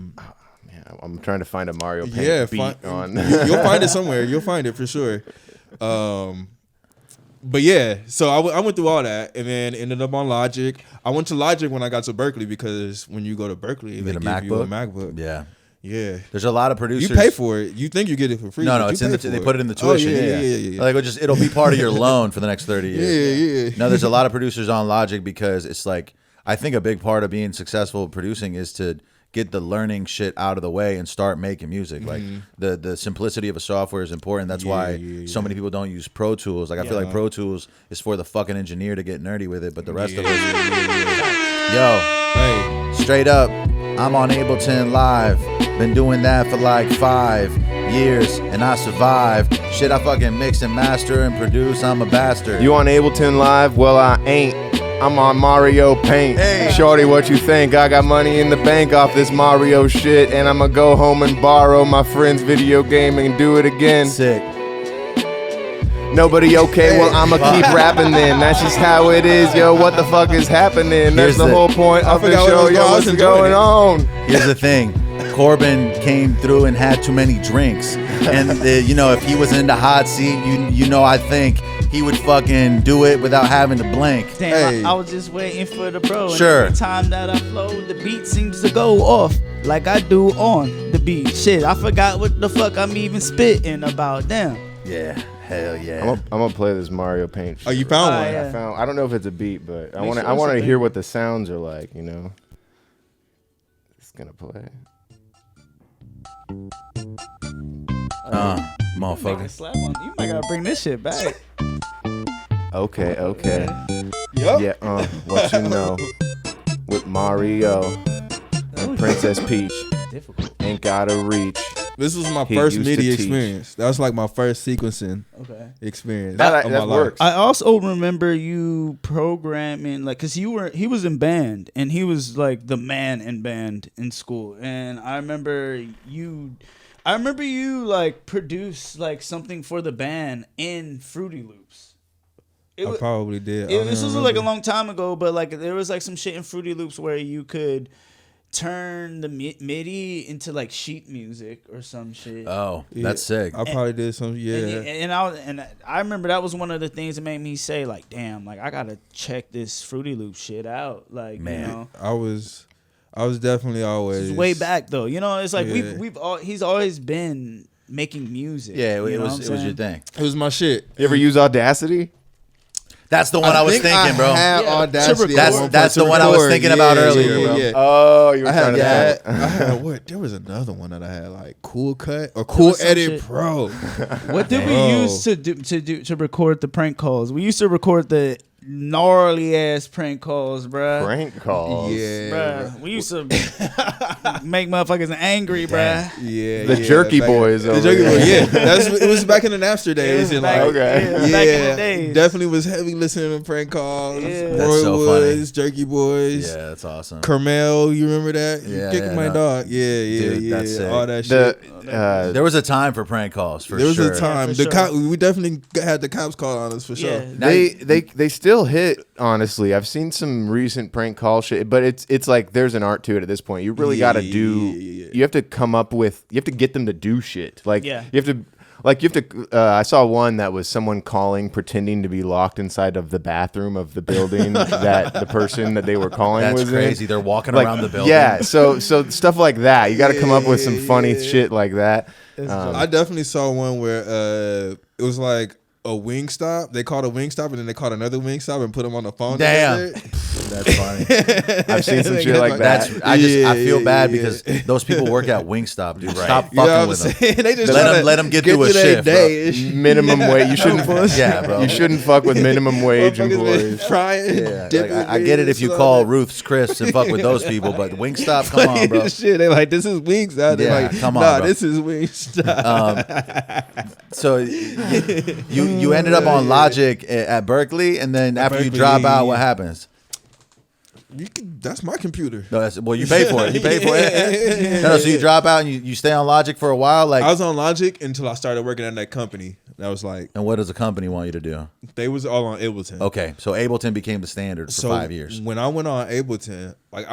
I'm trying to find a Mario Paint Yeah, beat on. you'll find it somewhere. You'll find it for sure. But yeah, so I went through all that and then ended up on Logic. I went to Logic when I got to Berkeley because when you go to Berkeley, they get a give you a MacBook? MacBook. yeah. Yeah. There's a lot of producers. You pay for it. You think you get it for free. No, but it's you in pay the. for They put it in the tuition. Yeah. Like it'll be part of your loan for the next 30 years. Yeah. No, there's a lot of producers on Logic because it's like I think a big part of being successful producing is to get the learning shit out of the way and start making music. Like the simplicity of a software is important. That's why so many people don't use Pro Tools. Like I feel like Pro Tools is for the fucking engineer to get nerdy with it, but the rest of us, Hey. straight up, I'm on Ableton Live. Been doing that for like 5 years and I survived. Shit, I fucking mix and master and produce. I'm a bastard. You on Ableton Live? Well, I ain't. I'm on Mario Paint. Hey. Shorty, what you think? I got money in the bank off this Mario shit, and I'ma go home and borrow my friend's video game and do it again. Sick. Nobody okay? Well, I'ma keep rapping then. That's just how it is, yo. What the fuck is happening? That's the whole point of the forgot what show, was yo. going on. I was What's enjoying going it. on? Here's the thing. Corbin came through and had too many drinks. And, if he was in the hot seat, I think he would fucking do it without having to blink. Damn, Hey. I was just waiting for the bro. And Sure. every time that I flow, the beat seems to go off like I do on the beat. Shit, I forgot what the fuck I'm even spitting about. Damn. Yeah, hell yeah. I'm gonna play this Mario Paint shit. Oh, you found one? yeah. I don't know if it's a beat, but I Make want sure I it's want a to beat. hear what the sounds are like. It's gonna play. Make a Motherfucker. slap on. You might gotta bring this shit back. Okay. Yep. Yeah. What you know with Mario and Princess Peach Difficult. ain't gotta reach. This was my He first used to MIDI teach. experience. That was like my first sequencing Okay. experience. That of my life. works. I also remember you programming, like, cause he was in band and he was like the man in band in school, and I remember you like produced like something for the band in Fruity Loops. It I was, probably did. this was like a long time ago, but like there was like some shit in Fruity Loops where you could turn the MIDI into like sheet music or some shit. Oh, that's sick. I probably did some. Yeah. And I remember that was one of the things that made me say like, damn, like I gotta check this Fruity Loop shit out. Like, Man. I was definitely always. this is way back though. It's like Yeah. he's always been making music. Yeah, you it know was what I'm your saying? thing. It was my shit. You ever use Audacity? That's the one I was think thinking, bro. had Yeah, Audacity. That's- at one that's point the to one I was record. thinking about earlier, bro. Oh, you were I trying had to that. I had what? There was another one that I had, like Cool Cut or Cool was some Edit shit. Pro. What did we Oh. use to record the prank calls? We used to record the gnarly ass prank calls, bruh. prank calls. Yeah, Bruh, we used to make motherfuckers angry, bruh. yeah. The yeah, Jerky back- Boys The over Jerky there. Boys. Yeah, it was back in the Napster days. And back- like, Okay. yeah, back in the days. definitely was heavy listening to prank calls. Yeah. Roy That's so Woods, Jerky Boys. Yeah, that's awesome. Carmel, you remember that? Yeah, Kicking yeah, my no. dog. Yeah, Dude, that's sick. all that The shit. There was a time for prank calls, for There was sure. a time. for sure. We definitely had the cops call on us for sure. Yeah. they still hit. Honestly, I've seen some recent prank call shit, but it's like there's an art to it at this point. You really got to do. Yeah. You have to come up with. You have to get them to do shit. Like Yeah. you have to. Like you have to. I saw one that was someone calling, pretending to be locked inside of the bathroom of the building that the person that they were calling That's was crazy. in. They're walking Like, around the building. Yeah, so stuff like that. You got to come up with some funny shit like that. I definitely saw one where it was like a Wingstop. They called a Wingstop and then they called another Wingstop and put them on the phone. Damn. together. That's funny. I've seen some shit like that. That's I feel bad yeah. because those people work at Wingstop, dude. Stop You know fucking what with I'm them. saying? They just Let tryna 'em- let 'em get through a their shift, bro. day. Minimum wage. You shouldn't. Yeah, bro. You shouldn't fuck with minimum wage Motherfuckers been employees. Frying, Yeah, dipping like, I get it if you and call stuff. Ruth's Chris and fuck with those people, but Wingstop, come on, bro. Shit, they like, this is Wingstop. They're Yeah, like, come on, nah, bro. this is Wingstop. So you ended up on Logic at Berkeley, and then after you Berkeley, drop out, yeah. what happens? That's my computer. No, well, you pay for it. You pay for it. No, so you drop out and you stay on Logic for a while, like. I was on Logic until I started working at that company. That was like, And what does the company want you to do? they was all on Ableton. Okay, so Ableton became the standard for 5 years. When I went on Ableton, like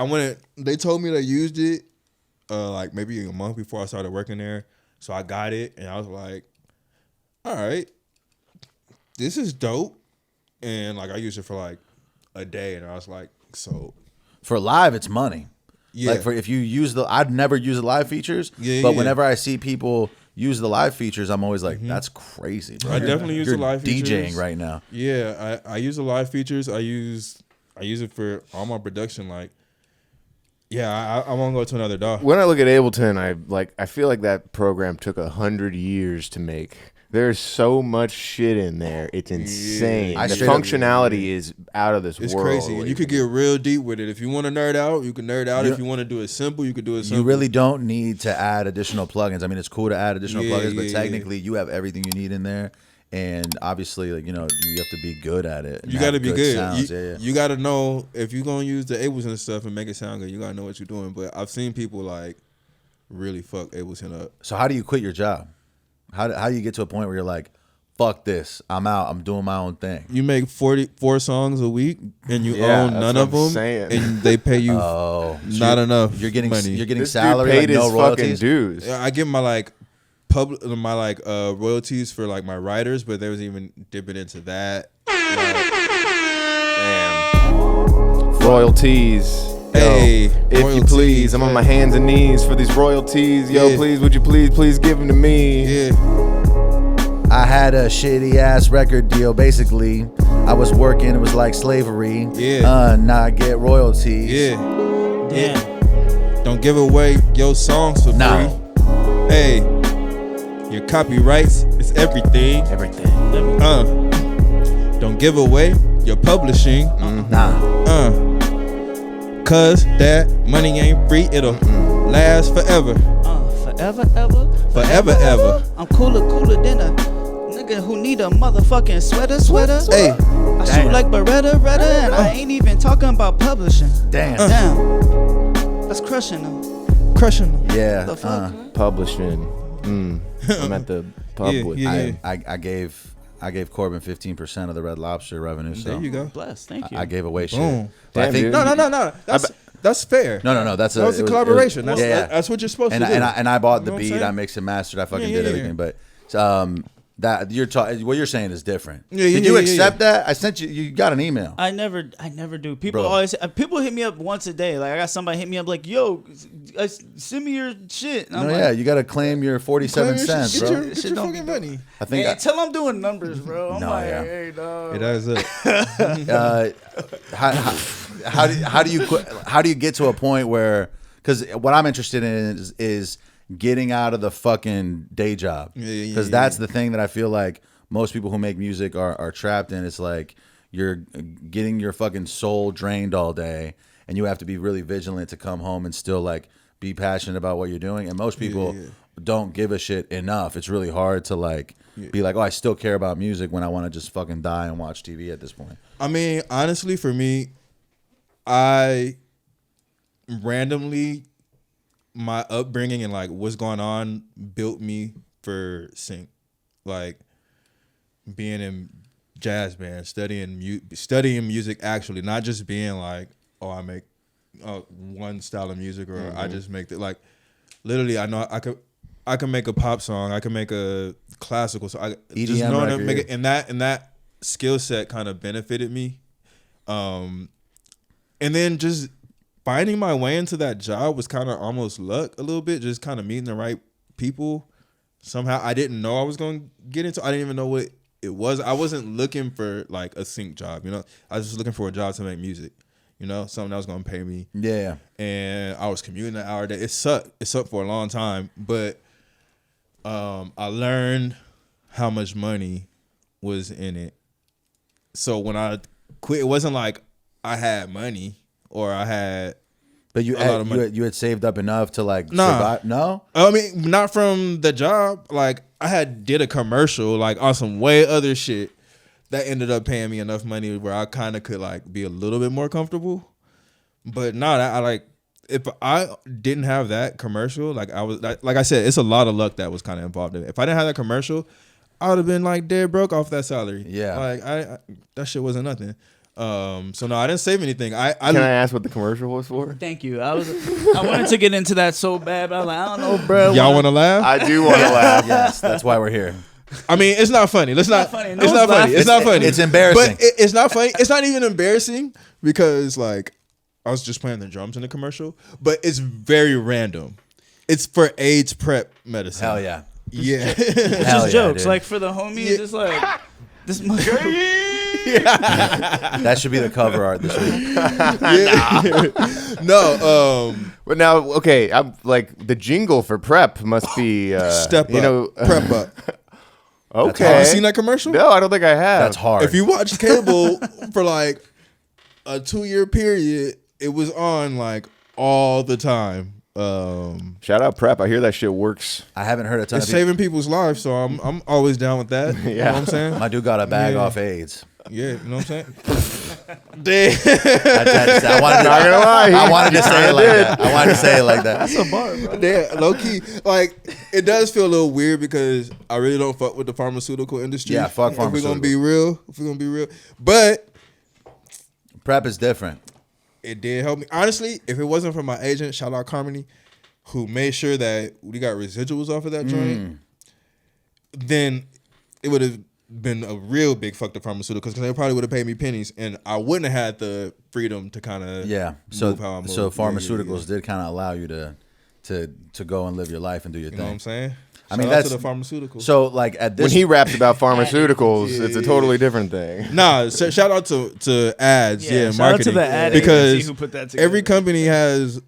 they told me they used it like maybe a month before I started working there. So I got it and I was like, all right, this is dope. And like I used it for like a day and I was like, so For live, it's money. Yeah. Like if you use I'd never use the live features, but whenever I see people use the live features, I'm always like, that's crazy, bro. I definitely use You're the live features. DJing right now. Yeah, I use the live features. I use it for all my production. Like, yeah, I won't go to another DAW. When I look at Ableton, I feel like that program took 100 years to make. There's so much shit in there. It's insane. I The straight up- functionality is out of this It's world. crazy. And you could get real deep with it. If you want to nerd out, you can nerd out. If you want to do it simple, you could do it simple. You really don't need to add additional plugins. I mean, it's cool to add additional Yeah, plugins, but yeah, technically you have everything you need in there. And obviously, like, you know, you have to be good at it. and You got to have be good. sounds. You got to know if you're going to use the Ableton and stuff and make it sound good, you got to know what you're doing. But I've seen people like really fuck Ableton up. So how do you quit your job? How do you get to a point where you're like, fuck this, I'm out, I'm doing my own thing? You make 44 songs a week and you Yeah, own that's none what of them, I'm saying. and they pay you not enough. You're getting money. You're getting This salary, dude like paid no his royalties. fucking dues. I get my royalties for like my writers, but they was even dipping into that. Damn. Royalties. Hey, If you royalties, please, I'm on my hands and knees for these royalties. Yo, Yeah. please, would you please give them to me? Yeah, I had a shitty ass record deal. Basically, I was working. It was like slavery. Yeah. Now I get royalties. yeah. Damn. Don't give away your songs for Nah. free. Hey, your copyrights is everything. Everything. Don't give away your publishing. Nah. Cause that money ain't free. It'll last forever. Forever, ever. Forever, ever. I'm cooler than a nigga who need a motherfucking sweater. Hey, I Damn. shoot like Beretta, and I ain't even talking about publishing. Damn. Damn. That's crushing them. crushing them. Yeah. The fuck? Publishing. I'm at the pub Yeah, with yeah. I gave Corbin 15% of the Red Lobster revenue. So There you go. Bless, thank you. I gave away shit. Boom. But I Damn, think dude. No. That's fair. No. That's That was a it collaboration. it was- That's what you're supposed and to do. and I bought the You know what I'm beat. saying? I mixed and mastered. I fucking Yeah, did yeah, everything. yeah. But that you're talking. What you're saying is different. Yeah, yeah, Did you yeah, accept that? I sent you. You got an email. I never do. People Bro. always people hit me up once a day. Like I got somebody hit me up like, "Yo, send me your shit." And I'm No, like, yeah, you got to claim your 47 cents, Get bro. your, Shit get your don't fucking be money. I think. Hey, tell I'm doing numbers, bro. I'm No, like, yeah. hey, dog. It adds up. How do you quit? How do you get to a point where? Because what I'm interested in is getting out of the fucking day job. Yeah, Because that's the thing that I feel like most people who make music are trapped in. It's like you're getting your fucking soul drained all day, and you have to be really vigilant to come home and still like be passionate about what you're doing. And most people don't give a shit enough. It's really hard to like be like, oh, I still care about music when I want to just fucking die and watch TV at this point. I mean, honestly, for me, I randomly, my upbringing and like what's going on built me for sync. Like being in jazz band, studying music actually, not just being like, oh, I make one style of music or I just make it. Like literally, I know I can make a pop song, I can make a classical song. Just EDM knowing to record. make it, and that skill set kind of benefited me. And then just finding my way into that job was kind of almost luck a little bit, just kind of meeting the right people. Somehow I didn't know I was going to get into. I didn't even know what it was. I wasn't looking for like a sync job, you know. I was just looking for a job to make music, you know, something that was going to pay me. Yeah. And I was commuting an hour a day. It sucked. It sucked for a long time, but I learned how much money was in it. So when I quit, it wasn't like I had money or I had. But you A lot of money. you had saved up enough to like Nah. survive. No, I mean, not from the job. Like I did a commercial like on some way other shit that ended up paying me enough money where I kind of could like be a little bit more comfortable. But no, I like if I didn't have that commercial, like I was like I said, it's a lot of luck that was kind of involved in it. If I didn't have that commercial, I would have been like dead broke off that salary. Yeah. like I that shit wasn't nothing. So no, I didn't save anything. Can I ask what the commercial was for? Thank you. I wanted to get into that so bad, but I was like, I don't know, bro. y'all want to laugh? I do want to laugh. yes, that's why we're here. I mean, it's not funny. Let's not. funny. It's No not one's funny. It's not funny. It's embarrassing. But it's not funny. It's not even embarrassing because like I was just playing the drums in the commercial, but it's very random. It's for AIDS prep medicine. Hell yeah. Yeah. It's Hell just yeah, jokes. dude. Like for the homies, it's like this motherfucker. That should be the cover art this week. No, But now, okay, I'm like the jingle for prep must be step you up, know, prep up. okay. Have you seen that commercial? No, I don't think I have. That's hard. If you watch cable for like a 2-year period, it was on like all the time. Shout out prep. I hear that shit works. I haven't heard a ton It's of people. saving people's lives, so I'm always down with that. You know what I'm saying? My dude got a bag Yeah. off AIDS. Yeah, you know what I'm saying? Damn. I wanted to, Not gonna lie, I wanted to say it kinda like did. that. I wanted to say it like that. That's a bar, bro. Yeah, low key. Like, it does feel a little weird because I really don't fuck with the pharmaceutical industry. Yeah, fuck If we're gonna pharmaceutical. be real. But Prep is different. it did help me. Honestly, if it wasn't for my agent, shout out Carmony, who made sure that we got residuals off of that joint, then it would have been a real big fucked up pharmaceuticals because they probably would have paid me pennies and I wouldn't have had the freedom to kind of Yeah. So move how I move. so Yeah, pharmaceuticals yeah. did kind of allow you to go and live your life and do your You know what I'm thing. saying? I mean, Shout out that's to the pharmaceuticals. So like at this When he raps about pharmaceuticals, it's a totally different thing. Nah, so shout out to ads, yeah, shout marketing. out to the ad agency because who put that together. every company has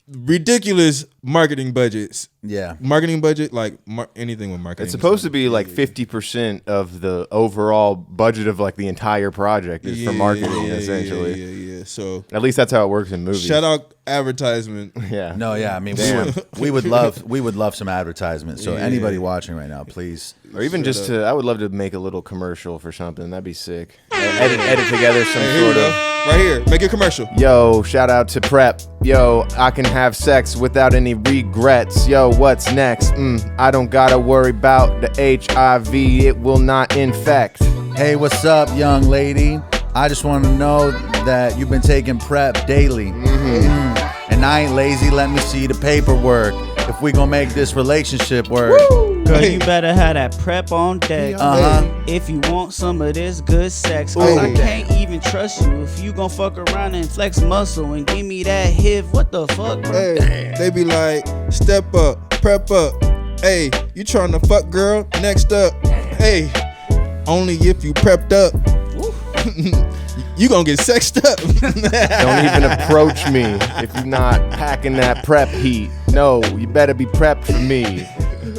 ridiculous marketing budgets. yeah. Marketing budget, like anything with marketing. It's supposed to be like 50% of the overall budget of like the entire project is for marketing, essentially. Yeah. So At least that's how it works in movies. shout out advertisement. Yeah. No, yeah. I mean, Damn. we would love some advertisement. So anybody watching right now, please. Or even just I would love to make a little commercial for something. That'd be sick. Edit together some Hey, here we sort go. of. Right here, make a commercial. Yo, shout out to Prep. Yo, I can have sex without any regrets. Yo, what's next? I don't gotta worry about the HIV. It will not infect. Hey, what's up, young lady? I just want to know that you've been taking prep daily. And I ain't lazy. Let me see the paperwork. If we gonna make this relationship work. Girl, you better have that prep on deck. If you want some of this good sex, cause I can't even trust you if you gon' fuck around and flex muscle and give me that HIV. What the fuck, bro? Hey, they be like, step up, prep up. Hey, you trying to fuck, girl? Next up. Hey, only if you prepped up. You gonna get sexed up. Don't even approach me if you're not packing that prep heat. No, you better be prepped for me.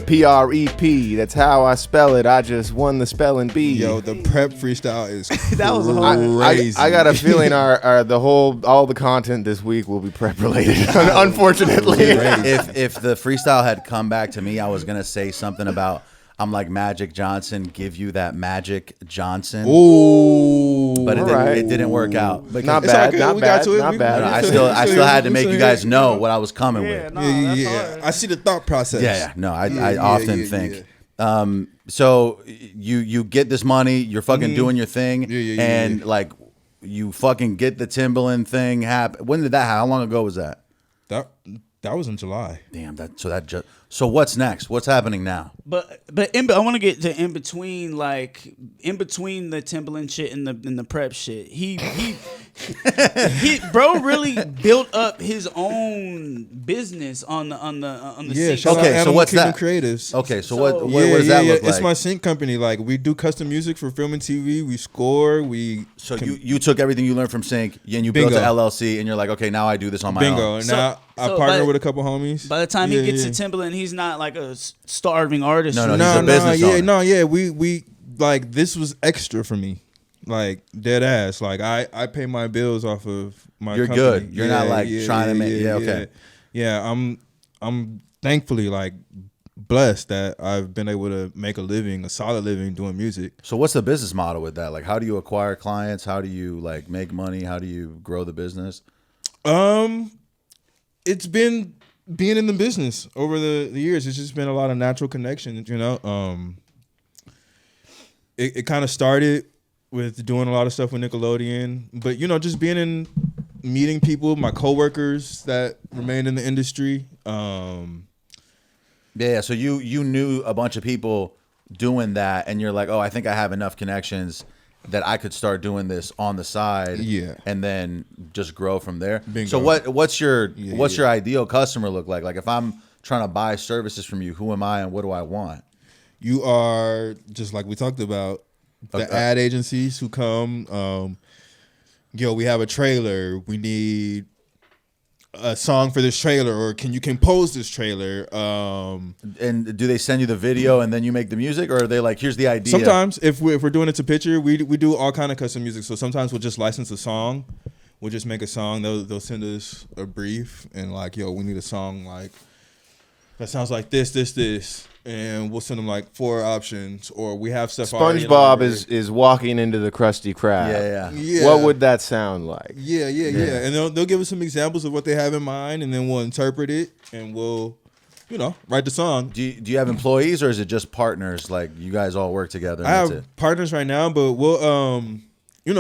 PREP, that's how I spell it. I just won the spelling bee. Yo, the prep freestyle is That was hard. crazy. I got a feeling all the content this week will be prep related. Unfortunately, If the freestyle had come back to me, I was gonna say something about I'm like Magic Johnson, give you that Magic Johnson. Ooh. But Alright. it didn't work out. Because not It's all bad, good. not We got bad, to it. not We- bad. I still had to make you guys know what I was coming Yeah, with. no, Yeah, that's yeah. hard. I see the thought process. Yeah. No, I Yeah, often yeah, think. yeah. So you get this money, you're fucking doing your thing, yeah, and like you fucking get the Timbaland thing happen. When did that happen? How long ago was that? That was in July. Damn, so what's next? What's happening now? But I want to get to in between the Timbaland shit and the prep shit. He bro really built up his own business on the Yeah, sync. shout out Okay, so Animal what's Kingdom that? Creatives. Okay, so So- what does that look like? It's my sync company. Like, we do custom music for film and TV. We score. So you took everything you learned from Sync and you built Bingo. an LLC and you're like, okay, now I do this on my bingo. own. And So- now I so partner by- with a couple homies. By the time Yeah, he gets yeah. to Timbaland, he's not like a starving artist. No, or he's a business owner. We like, this was extra for me. Like, dead ass. Like, I pay my bills off of my You're company. good. You're not, like, trying to make- yeah, okay. Yeah, I'm thankfully like blessed that I've been able to make a solid living doing music. So what's the business model with that? Like, how do you acquire clients? How do you like make money? How do you grow the business? It's been being in the business over the years. It's just been a lot of natural connections, you know. It kind of started with doing a lot of stuff with Nickelodeon, but you know, just meeting people, my coworkers that remained in the industry. Yeah, so you knew a bunch of people doing that and you're like, oh, I think I have enough connections that I could start doing this on the side, Yeah. and then just grow from there. Bingo. So what's your ideal customer look like? Like if I'm trying to buy services from you, who am I and what do I want? You are just like we talked about the ad agencies who come. Yo, we have a trailer. We need a song for this trailer, or can you compose this trailer? And do they send you the video and then you make the music, or are they like, here's the idea? Sometimes if we're doing it to picture, we do all kind of custom music. So sometimes we'll just license a song. We'll just make a song. They'll send us a brief and like, yo, we need a song like that sounds like this, and we'll send them like 4 options. Or we have stuff. SpongeBob is walking into the Krusty Krab. Yeah. What would that sound like? Yeah. And they'll give us some examples of what they have in mind, and then we'll interpret it, and we'll, write the song. Do you have employees, or is it just partners? Like you guys all work together? And I that's have it? partners right now, but we'll,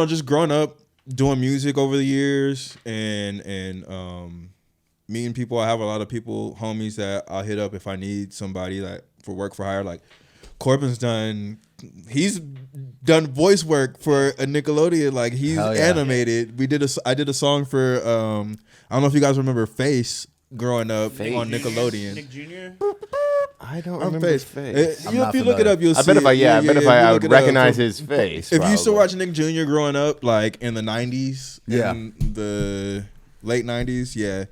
just growing up doing music over the years and meeting people. I have a lot of people, homies that I'll hit up if I need somebody that for work for hire. Like Corbin's he's done voice work for a Nickelodeon. Like he's animated. I did a song for I don't know if you guys remember Face growing up on Nickelodeon. Nick Jr. I don't remember Face. If you look it up, you'll see. I bet I would recognize his face. If you used to watch Nick Jr. growing up, like in the 90s, Yeah. in the late 90s, yeah,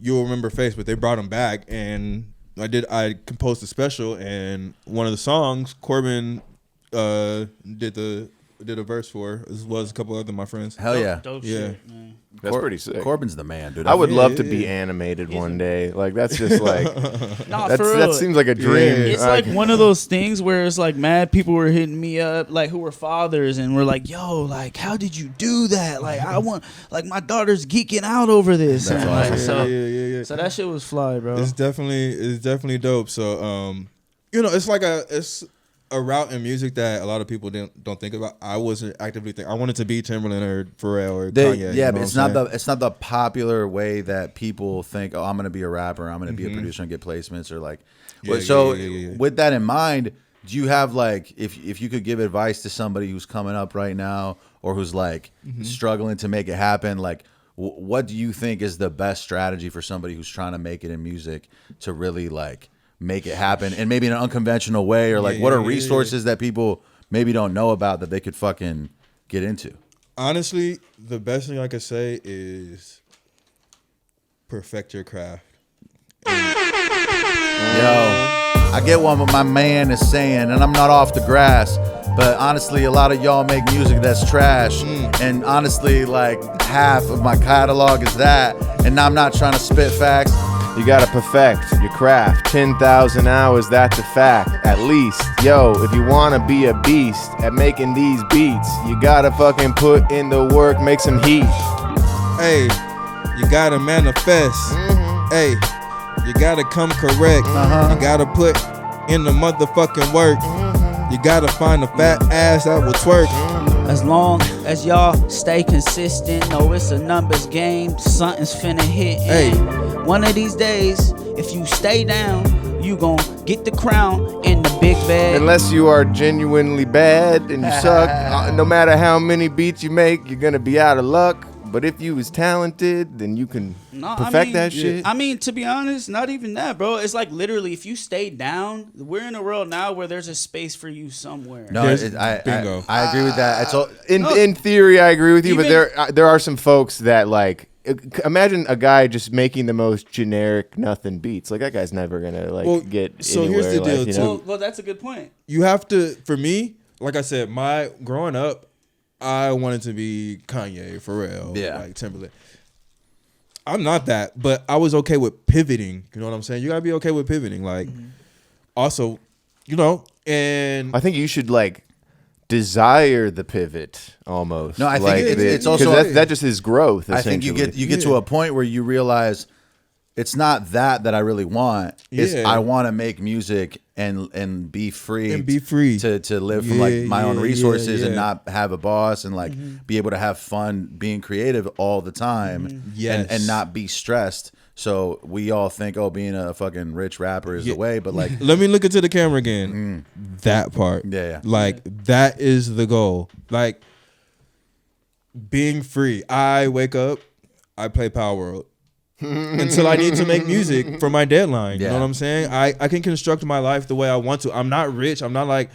you'll remember Face. But they brought him back, and I composed a special, and one of the songs Corbin did a verse for, as well as a couple other of my friends. Hell yeah. Dope Yeah. shit, man. That's pretty sick. Corbin's the man, dude. I would love to be animated one day. Like that's just like Nah, that for real. seems like a dream. It's like one of those things where it's like mad people were hitting me up, like who were fathers, and were like, "Yo, like, how did you do that? Like, I want, like, my daughter's geeking out over this." That's and awesome. like, so that shit was fly, bro. It's definitely dope. So it's a route in music that a lot of people don't think about. I wasn't actively thinking. I wanted to be Timbaland or Pharrell or Kanye. Yeah, but it's not the popular way that people think. Oh, I'm gonna be a rapper. I'm gonna be a producer and get placements or like. Yeah. With that in mind, do you have like if you could give advice to somebody who's coming up right now or who's like struggling to make it happen, like what do you think is the best strategy for somebody who's trying to make it in music to really like make it happen, and maybe in an unconventional way, or like what are resources that people maybe don't know about that they could fucking get into? Honestly, the best thing I could say is perfect your craft. Yo, I get what my man is saying, and I'm not off the grass, but honestly, a lot of y'all make music that's trash, and honestly, like half of my catalog is that, and I'm not trying to spit facts. You gotta perfect your craft. 10,000 hours, that's a fact, at least. Yo, if you wanna be a beast at making these beats, you gotta fucking put in the work, make some heat. Hey, you gotta manifest. Hey, you gotta come correct. You gotta put in the motherfucking work. You gotta find a fat ass that will twerk. As long as y'all stay consistent, know it's a numbers game. Something's finna hit. Hey. One of these days, if you stay down, you gon' get the crown in the big bag. Unless you are genuinely bad and you suck, no matter how many beats you make, you're gonna be out of luck. But if you was talented, then you can perfect that shit. I mean, to be honest, not even that, bro. It's like literally, if you stay down, we're in a world now where there's a space for you somewhere. No, Bingo. I agree with that. It's all, In theory, I agree with you, but Even- there are some folks that like. Imagine a guy just making the most generic nothing beats. Like that guy's never gonna get so anywhere. here's the deal, you too. know? Well, that's a good point. You have to, for me, like I said, my growing up, I wanted to be Kanye, Pharrell, like Timbaland. I'm not that, but I was okay with pivoting. You know what I'm saying? You gotta be okay with pivoting. Like, also, and I think you should like desire the pivot almost. No, I think like it's also that just is growth. I think you get to a point where you realize it's not that I really want. It's I want to make music and be free to live from like my own resources and not have a boss and like be able to have fun being creative all the time and not be stressed. So we all think, oh, being a fucking rich rapper is the way, but like, let me look into the camera again. That part, yeah. like that is the goal. Like being free. I wake up, I play Power World until I need to make music for my deadline. You know what I'm saying? I can construct my life the way I want to. I'm not rich. I'm not like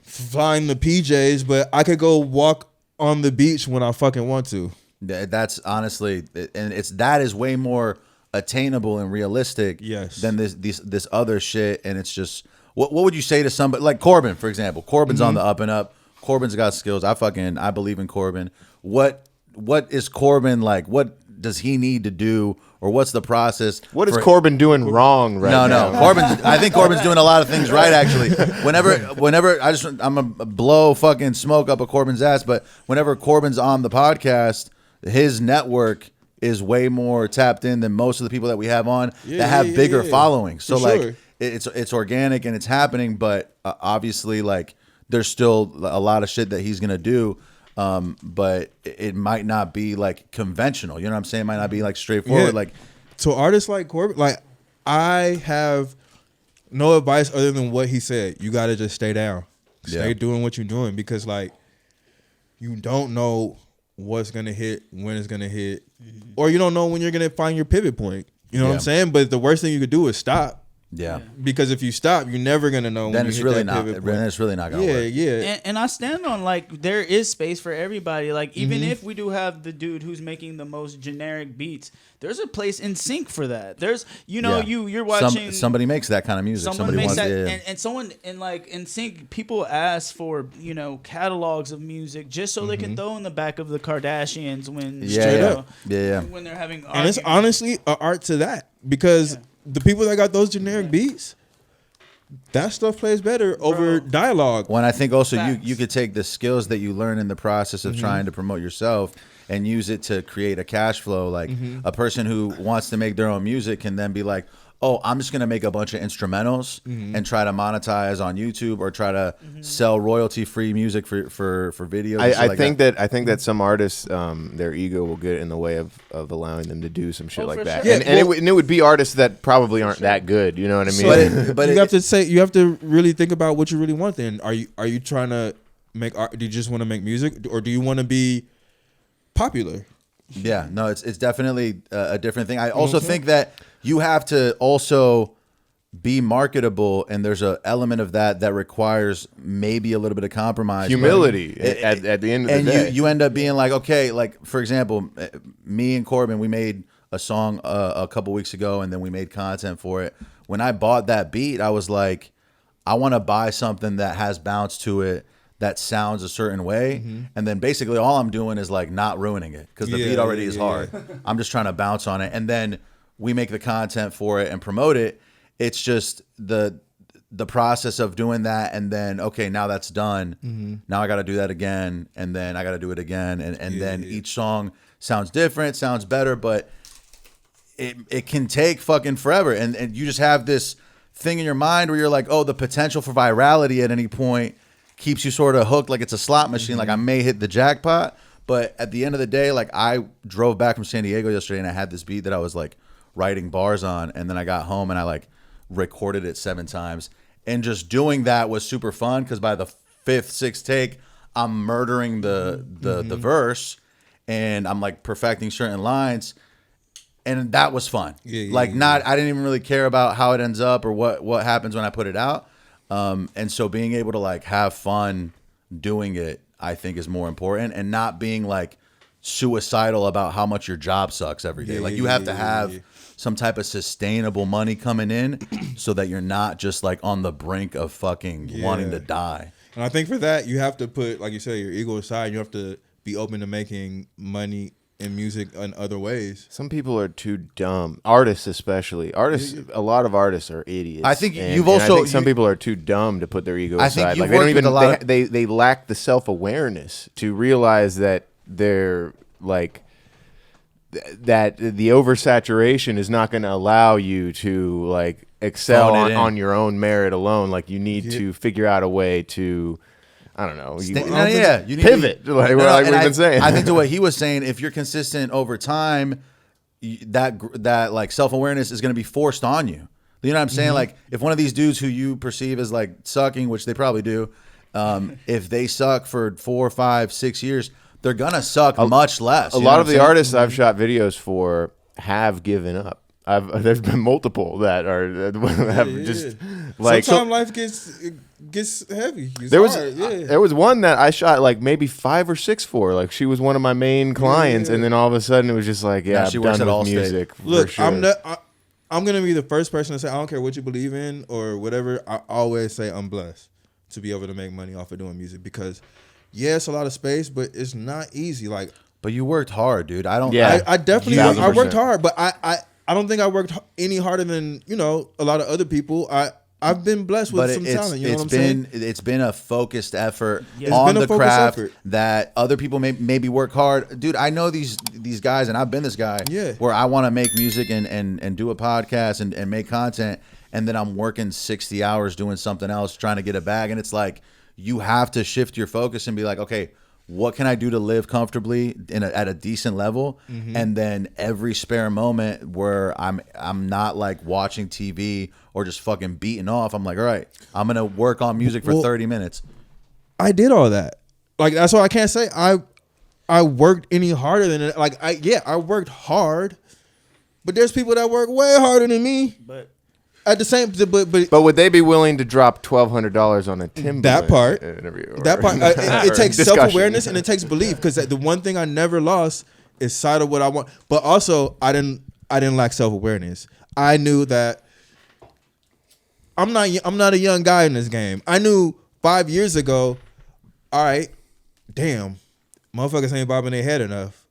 flying the PJs, but I could go walk on the beach when I fucking want to. That's honestly, and that is way more attainable and realistic than this other shit. And it's just, what would you say to somebody like Corbin, for example? Corbin's on the up and up. Corbin's got skills. I believe in Corbin. What is Corbin like? What does he need to do, or what's the process? What is Corbin doing wrong right now? I think Corbin's doing a lot of things right, actually. Whenever I'm a blow fucking smoke up a Corbin's ass, but whenever Corbin's on the podcast, his network is way more tapped in than most of the people that we have on that have bigger followings. So like it's organic and it's happening, but obviously like there's still a lot of shit that he's gonna do. But it might not be like conventional. You know what I'm saying? It might not be like straightforward. Yeah. Like to artists like Corbin, like I have no advice other than what he said. You got to just stay down, stay doing what you're doing, because like you don't know what's gonna hit, when it's gonna hit, or you don't know when you're gonna find your pivot point. You know what I'm saying? But the worst thing you could do is stop. Yeah. Because if you stop, you're never gonna know. Then when it's you really hit that not. pivot Then point. it's really not gonna work. Yeah. And I stand on like there is space for everybody. Like even if we do have the dude who's making the most generic beats, there's a place in sync for that. There's you're watching somebody makes that kind of music. Somebody makes that, and someone in sync. People ask for catalogs of music just so they can throw in the back of the Kardashians when when they're having and it's honestly an art to that, because the people that got those generic beats, that stuff plays better over dialogue. When I think also you could take the skills that you learn in the process of trying to promote yourself and use it to create a cash flow. Like a person who wants to make their own music can then be like, oh, I'm just going to make a bunch of instrumentals and try to monetize on YouTube or try to sell royalty-free music for videos. I think that some artists, their ego will get in the way of allowing them to do some shit like that. Sure. And it would be artists that probably aren't that good. You know what I mean? But you have to really think about what you really want. Then are you trying to make art? Do you just want to make music, or do you want to be popular? Yeah, no, it's definitely a different thing. I also think that you have to also be marketable, and there's an element of that requires maybe a little bit of compromise. Humility at the end of the day. And you end up being like, okay, like for example, me and Corbin, we made a song a couple weeks ago, and then we made content for it. When I bought that beat, I was like, I want to buy something that has bounce to it, that sounds a certain way, and then basically all I'm doing is like not ruining it, because the beat already is hard. I'm just trying to bounce on it, and then we make the content for it and promote it. It's just the process of doing that, and then okay, now that's done. Now I got to do that again, and then I got to do it again, and then each song sounds different, sounds better, but it can take fucking forever, and you just have this thing in your mind where you're like, oh, the potential for virality at any point keeps you sort of hooked, like it's a slot machine. Like I may hit the jackpot, but at the end of the day, like I drove back from San Diego yesterday and I had this beat that I was like writing bars on, and then I got home and I like recorded it 7 times, and just doing that was super fun, because by the 5th, 6th take, I'm murdering the verse, and I'm like perfecting certain lines, and that was fun. I didn't even really care about how it ends up or what happens when I put it out. And so being able to like have fun doing it, I think is more important, and not being like suicidal about how much your job sucks every day. Like you have to have some type of sustainable money coming in so that you're not just like on the brink of fucking wanting to die. And I think for that, you have to put, like you say, your ego aside. You have to be open to making money in music in other ways. Some people are too dumb. Artists especially. A lot of artists are idiots. I think some people are too dumb to put their ego aside. Like they lack the self-awareness to realize that they're like that the oversaturation is not going to allow you to like excel on your own merit alone. Like you need to figure out a way to, I don't know. You need pivot. Like we've been saying. I think to what he was saying, if you're consistent over time, that like self-awareness is going to be forced on you. You know what I'm saying? Like if one of these dudes who you perceive as like sucking, which they probably do, if they suck for 4, 5, 6 years, they're gonna suck much less. A lot of the artists I've shot videos for have given up. There's been multiple that have just like. Sometimes life gets heavy. It's there was hard, there was one that I shot like maybe 5 or 6 for. Like she was one of my main clients, and then all of a sudden it was just like, yeah, she I'm works done at with Allstate. music. Look, for sure. I'm gonna be the first person to say I don't care what you believe in or whatever. I always say I'm blessed to be able to make money off of doing music because, yeah, it's a lot of space, but it's not easy. Like, But you worked hard, dude. I don't. Yeah. I definitely Yeah, I worked 100%. hard, but I don't think I worked any harder than a lot of other people. I've been blessed with some talent. You know what I'm saying? It's been a focused effort It's on been a the focused craft effort. that other people maybe work hard. Dude, I know these guys, and I've been this guy. Yeah. Where I want to make music and do a podcast and make content, and then I'm working 60 hours doing something else, trying to get a bag, and it's like you have to shift your focus and be like, okay, what can I do to live comfortably at a decent level? And then every spare moment where I'm not like watching TV or just fucking beating off, I'm like, all right, I'm gonna work on music for 30 minutes. I did all that. Like that's why I can't say I worked any harder than it. Like I worked hard, but there's people that work way harder than me. But At the same, But would they be willing to drop $1,200 on a Timbaland that part, interview? that part, it or takes discussion? self-awareness and it takes belief because the one thing I never lost is sight of what I want. But also, I didn't lack self-awareness. I knew that I'm not a young guy in this game. I knew 5 years ago. All right, damn, motherfuckers ain't bobbing their head enough.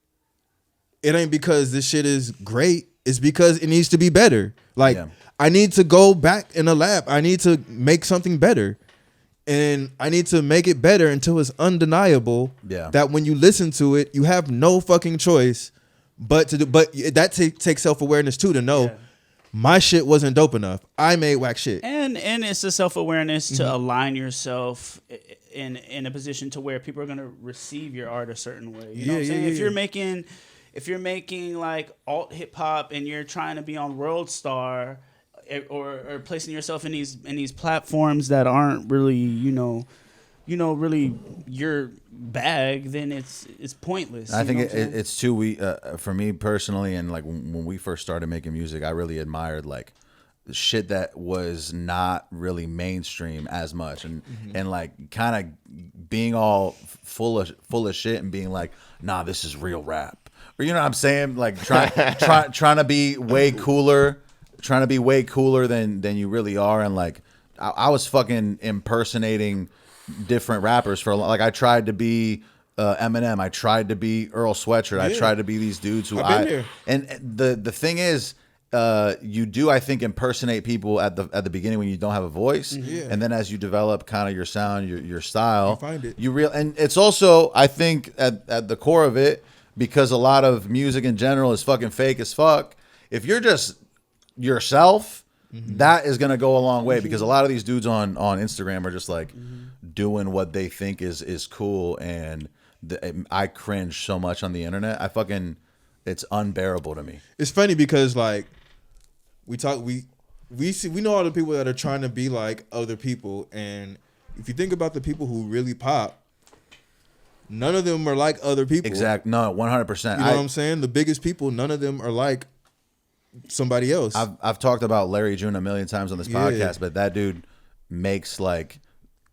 It ain't because this shit is great. It's because it needs to be better. Like. Yeah. I need to go back in the lab. I need to make something better. And I need to make it better until it's undeniable that when you listen to it, you have no fucking choice but to do. But that takes self-awareness too to know my shit wasn't dope enough. I made whack shit. And it's a self-awareness to align yourself in a position to where people are going to receive your art a certain way. You know what I'm saying? If you're making like alt hip hop and you're trying to be on World Star or placing yourself in these platforms that aren't really, really your bag, then it's pointless. I think it's too for me personally, and like when we first started making music, I really admired like shit that was not really mainstream as much, and like kind of being all full of shit and being like, nah, this is real rap, or you know what I'm saying, like trying to be way cooler. Trying to be way cooler than you really are, and like I was fucking impersonating different rappers for like I tried to be Eminem, I tried to be Earl Sweatshirt, I tried to be these dudes who and the thing is you do I think impersonate people at the beginning when you don't have a voice, and then as you develop kind of your sound, your style, you find it. And it's also I think at the core of it, because a lot of music in general is fucking fake as fuck. If you're just yourself, that is gonna go a long way, because a lot of these dudes on Instagram are just like doing what they think is cool, and I cringe so much on the internet. It's unbearable to me. It's funny because like we know all the people that are trying to be like other people, and if you think about the people who really pop, none of them are like other people. Exactly. No, 100%. You know what I'm saying? The biggest people, none of them are like somebody else. I've talked about Larry June a million times on this podcast, but that dude makes like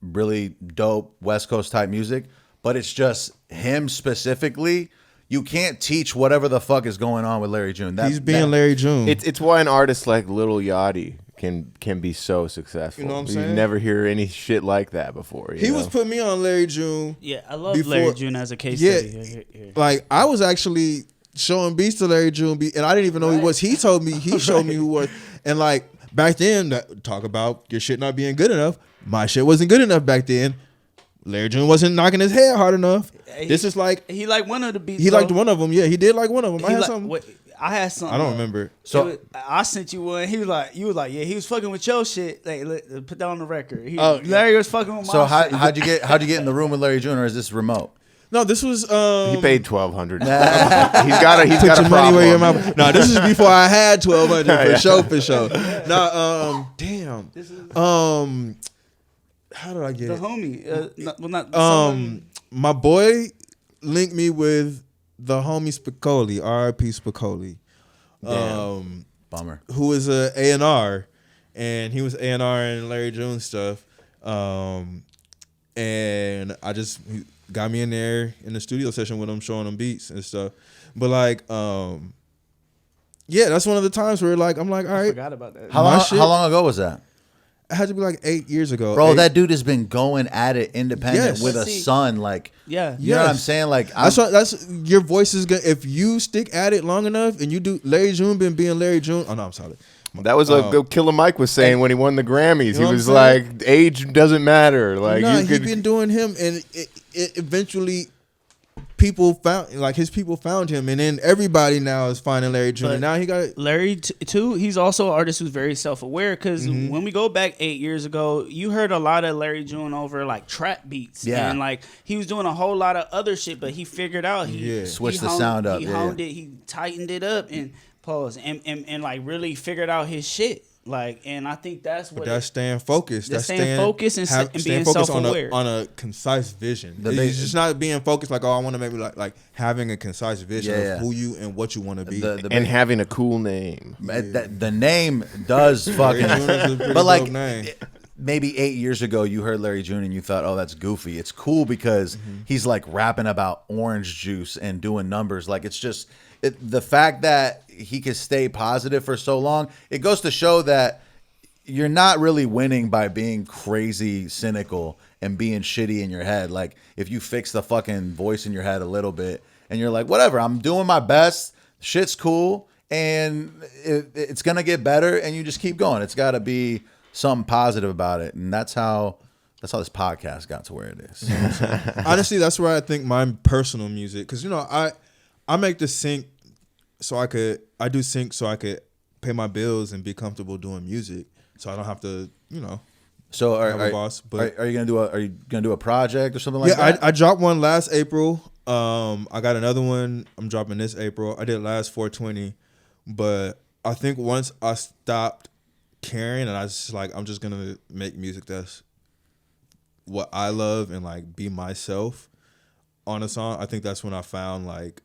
really dope West Coast type music, but it's just him specifically. You can't teach whatever the fuck is going on with Larry June. He's being Larry June. It's why an artist like Lil Yachty can be so successful. You know what I'm saying? You never hear any shit like that before. He was putting me on Larry June. Yeah, I love Larry June as a case study. Here. Like I was actually showing beats to Larry June, and I didn't even know who he was. He told me, he showed me who was. And like back then, talk about your shit not being good enough. My shit wasn't good enough back then. Larry June wasn't knocking his head hard enough. This is like he liked one of the beats. He liked one of them. Yeah, he did like one of them. I had something. I don't remember. So I sent you one. He was like, yeah, he was fucking with your shit. Like, put that on the record. Larry was fucking with my shit. How'd you get in the room with Larry June, or is this remote? No, this was He paid $1,200. he's got a put your money where your problem. mouth. No, this is before I had 1,200 for sure. No, damn. How did I get The it? homie. Not My boy linked me with the homie Spicoli, R.I.P. Spicoli. Bummer. Who is a A&R, and he was A&R and Larry June stuff. And he got me in there in the studio session with him, showing him beats and stuff. But like, yeah, that's one of the times where like I'm like, all I right, forgot about that. How long ago was that? it had to be like 8 years ago. Bro, that dude has been going at it independent Yes. with a See, son. Like, Yeah. you know what I'm Yes. saying? Like, That's your voice is good if you stick at it long enough and you do. Larry June been being Larry June. Oh no, I'm sorry. That was what Killer Mike was saying when he won the Grammys. You know He what was I'm like, saying? age doesn't matter. Like No, you he could. been doing him, and it eventually people found his people found him, and then everybody now is finding Larry June. But And now he got Larry too. He's also an artist who's very self-aware because when we go back 8 years ago, you heard a lot of Larry June over like trap beats. Yeah. And like he was doing a whole lot of other shit, but he figured out Switched the sound up. He Yeah, honed it. He tightened it up and pause and like really figured out his shit. Like, and I think that's what. that's staying focused. That's That's staying focused and staying being focused self-aware. on a concise vision. The It's big- just not being focused like, oh, I want to maybe like having a concise vision Yeah. of who you and what you want to be. And having a cool name. the name does Larry fucking. June is a pretty But like, dope name. maybe 8 years ago, you heard Larry June and you thought, oh, that's goofy. It's cool because he's like rapping about orange juice and doing numbers. Like, it's just the fact that he could stay positive for so long. It goes to show that you're not really winning by being crazy cynical and being shitty in your head. Like, if you fix the fucking voice in your head a little bit and you're like, whatever, I'm doing my best, shit's cool, and it's gonna get better, and you just keep going. It's got to be something positive about it, and that's how this podcast got to where it is. Honestly, that's where I think my personal music, because I make the sync so I could pay my bills and be comfortable doing music, so I don't have to So have a boss. But are you gonna do a project or something like yeah, that? I dropped one last April. I got another one I'm dropping this April. I did last 420, but I think once I stopped caring and I was just like, I'm just gonna make music that's what I love and like be myself on a song. I think that's when I found like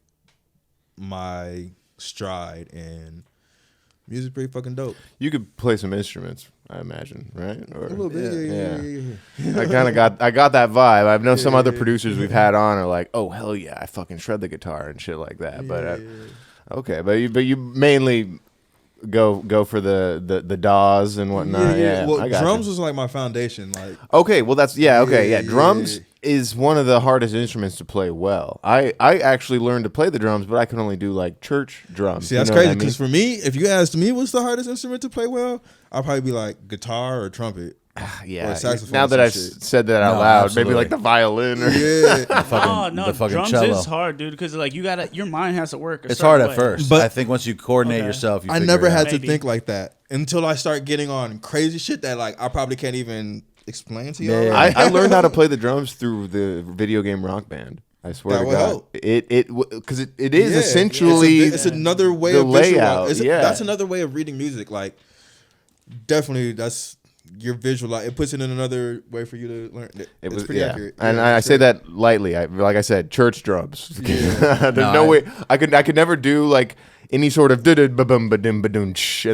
my stride, and music pretty fucking dope. You could play some instruments, I imagine, right? Or, A little bit, yeah. I kind of got that vibe. I know some other producers we've had on are like, oh hell yeah, I fucking shred the guitar and shit like that. But okay, but you mainly go for the DAWs and whatnot. Yeah, Well, I got drums you. was like my foundation. Like, Okay, well that's okay. Yeah, Yeah, drums yeah. is one of the hardest instruments to play well. I actually learned to play the drums, but I can only do like church drums. see, you that's know what crazy I mean? because for me, if you asked me what's the hardest instrument to play well, I'd probably be like guitar or trumpet. Yeah. Or saxophone Now or that some I've shit. said that out No, loud, absolutely. maybe like the violin or Yeah, No, the fucking drums cello. is hard, dude, because like your mind has to work. It's hard at first, But- I think once you coordinate Okay. yourself, you I figure never it out. had to Maybe. think like that until I start getting on crazy shit that like I probably can't even explain to y'all. Yeah. I learned how to play the drums through the video game Rock Band. I swear That to would God, help. it is Yeah, essentially it's another way the of visual- layout. That's another way of reading music. Like, definitely, that's your visual. It puts it in another way for you to learn. It was pretty accurate. and Yeah, I for say sure. that lightly. Like I said, church drums. There's No, no way I could never do like any sort of and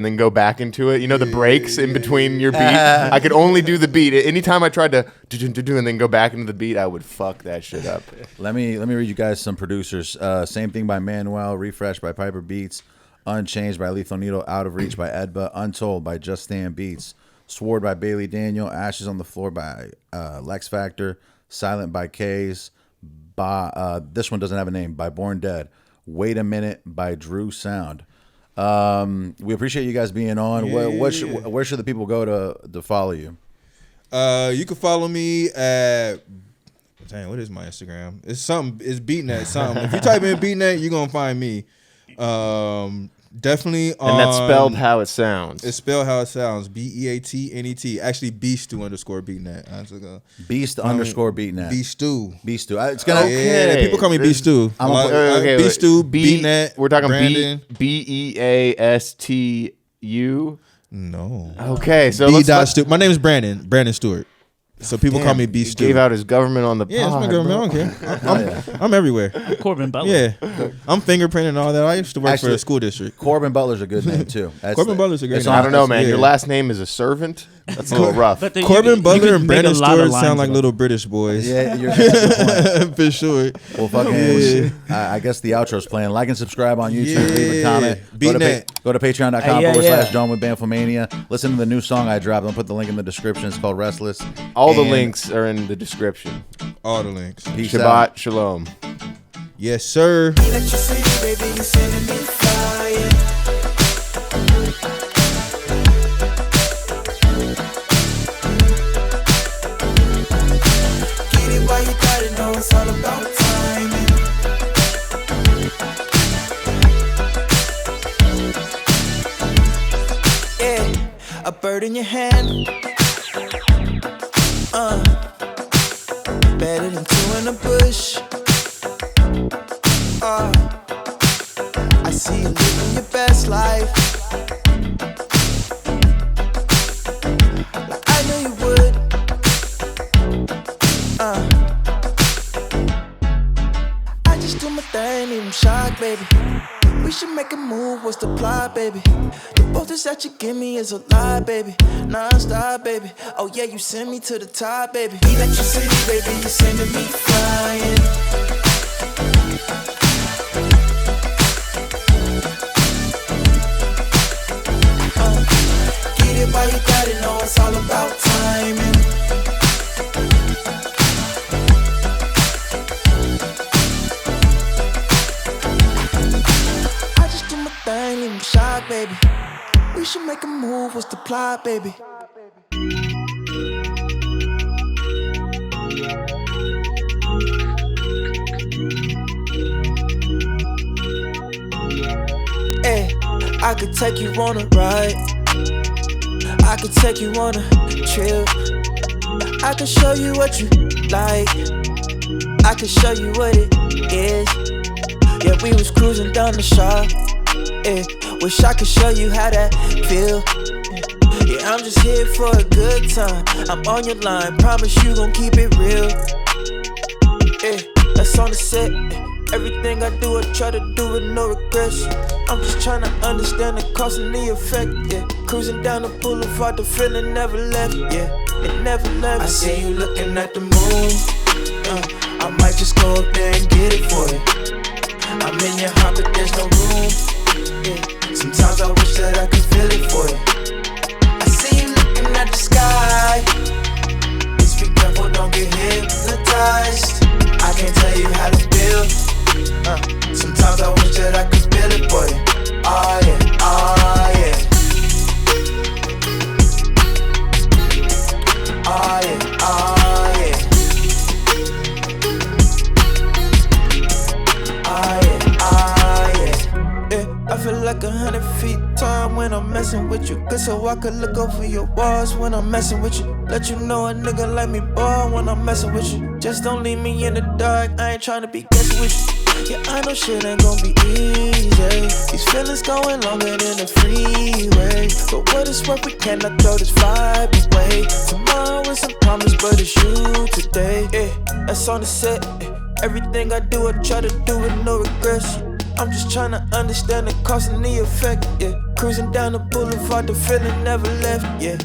then go back into it. You know the breaks in between your beat. I could only do the beat. Anytime I tried to and then go back into the beat, I would fuck that shit up. Let me read you guys some producers. Same Thing by Manuel, Refresh by Piper Beats, Unchanged by Lethal Needle, Out of Reach by Edba, Untold by Just Stand Beats, Sword by Bailey Daniel, Ashes on the Floor by Lex Factor, Silent by K's, by this one doesn't have a name, by Born Dead, Wait a Minute by Drew Sound. We appreciate you guys being on. Where should the people go to follow you? You can follow me at. Dang, what is my Instagram? It's BeatNet something. If you type in BeatNet, you're gonna find me. Definitely. And that's spelled how it sounds. It's spelled how it sounds. BeatNet. Actually, Beastu_BeatNet. Beast underscore BeatNet. Beastu. Beastu. It's gonna. Yeah, people call me Beastu. Okay, Beastu, B- BeatNet. We're talking Brandon. BEASTU. No. Okay, so My name is Brandon Stewart. So people call me Beast. Gave out his government on the yeah, pod. it's my government. I don't care. I'm everywhere. Corbin Butler. Yeah, I'm fingerprinting and all that. I used to work for a school district. Corbin Butler's a good name too. Corbin Butler's a great name. I don't know, man. Yeah. Your last name is a servant. That's a little rough. Corbin Butler and Brandon Stewart sound like little British boys. Yeah, you're a good point. For sure. Well, fucking, I guess the outro's playing. Like and subscribe on YouTube. Leave a comment. Go to patreon.com/Dome with Bamfomania. Listen to the new song I dropped. I'll put the link in the description. It's called Restless. All the links are in the description. All the links. Peace Shabbat out. Shalom. Yes, sir. It's all about timing. Yeah, a bird in your hand. Better than two in the bush. I see you living your best life. Like I knew you would. Do my thing, even shocked, baby. We should make a move, what's the plot, baby? The voltage that you give me is a lie, baby. Non-stop, baby. Oh yeah, you send me to the top, baby. Electricity, baby, you sending me flying. Get it while you got it, know it's all about timing. Baby, we should make a move. What's the plot, baby? Hey, I could take you on a ride. I could take you on a trip. I could show you what you like. I could show you what it is. Yeah, we was cruising down the shore. Yeah. Wish I could show you how that feel. Yeah, I'm just here for a good time. I'm on your line, promise you gon' keep it real. Yeah, that's on the set. Everything I do, I try to do with no regrets. I'm just trying to understand the cause and the effect. Yeah, cruising down the boulevard, the feeling never left. Yeah, it never left. I see you looking at the moon. I might just go up there and get it for you. I'm in your heart, but there's no room. Yeah. Sometimes I wish that I could feel it for you. I see you looking at the sky. Just be careful, don't get hypnotized. I can't tell you how to feel. Sometimes I wish that I could feel it for you. Oh yeah, oh yeah. Oh yeah, oh yeah. Oh yeah, oh yeah. Yeah, I feel like 100 feet tall when I'm messing with you. Good so I could look over your walls when I'm messing with you. Let you know a nigga like me ball when I'm messing with you. Just don't leave me in the dark, I ain't tryna be guessing with you. Yeah, I know shit ain't gon' be easy. These feelings going longer than the freeway. But what it's worth, we cannot throw this vibe away. Tomorrow is a promise, but it's you today. Yeah, that's on the set. Everything I do, I try to do with no regrets. I'm just trying to understand the cause and the effect, yeah. Cruising down the boulevard, the feeling never left, yeah.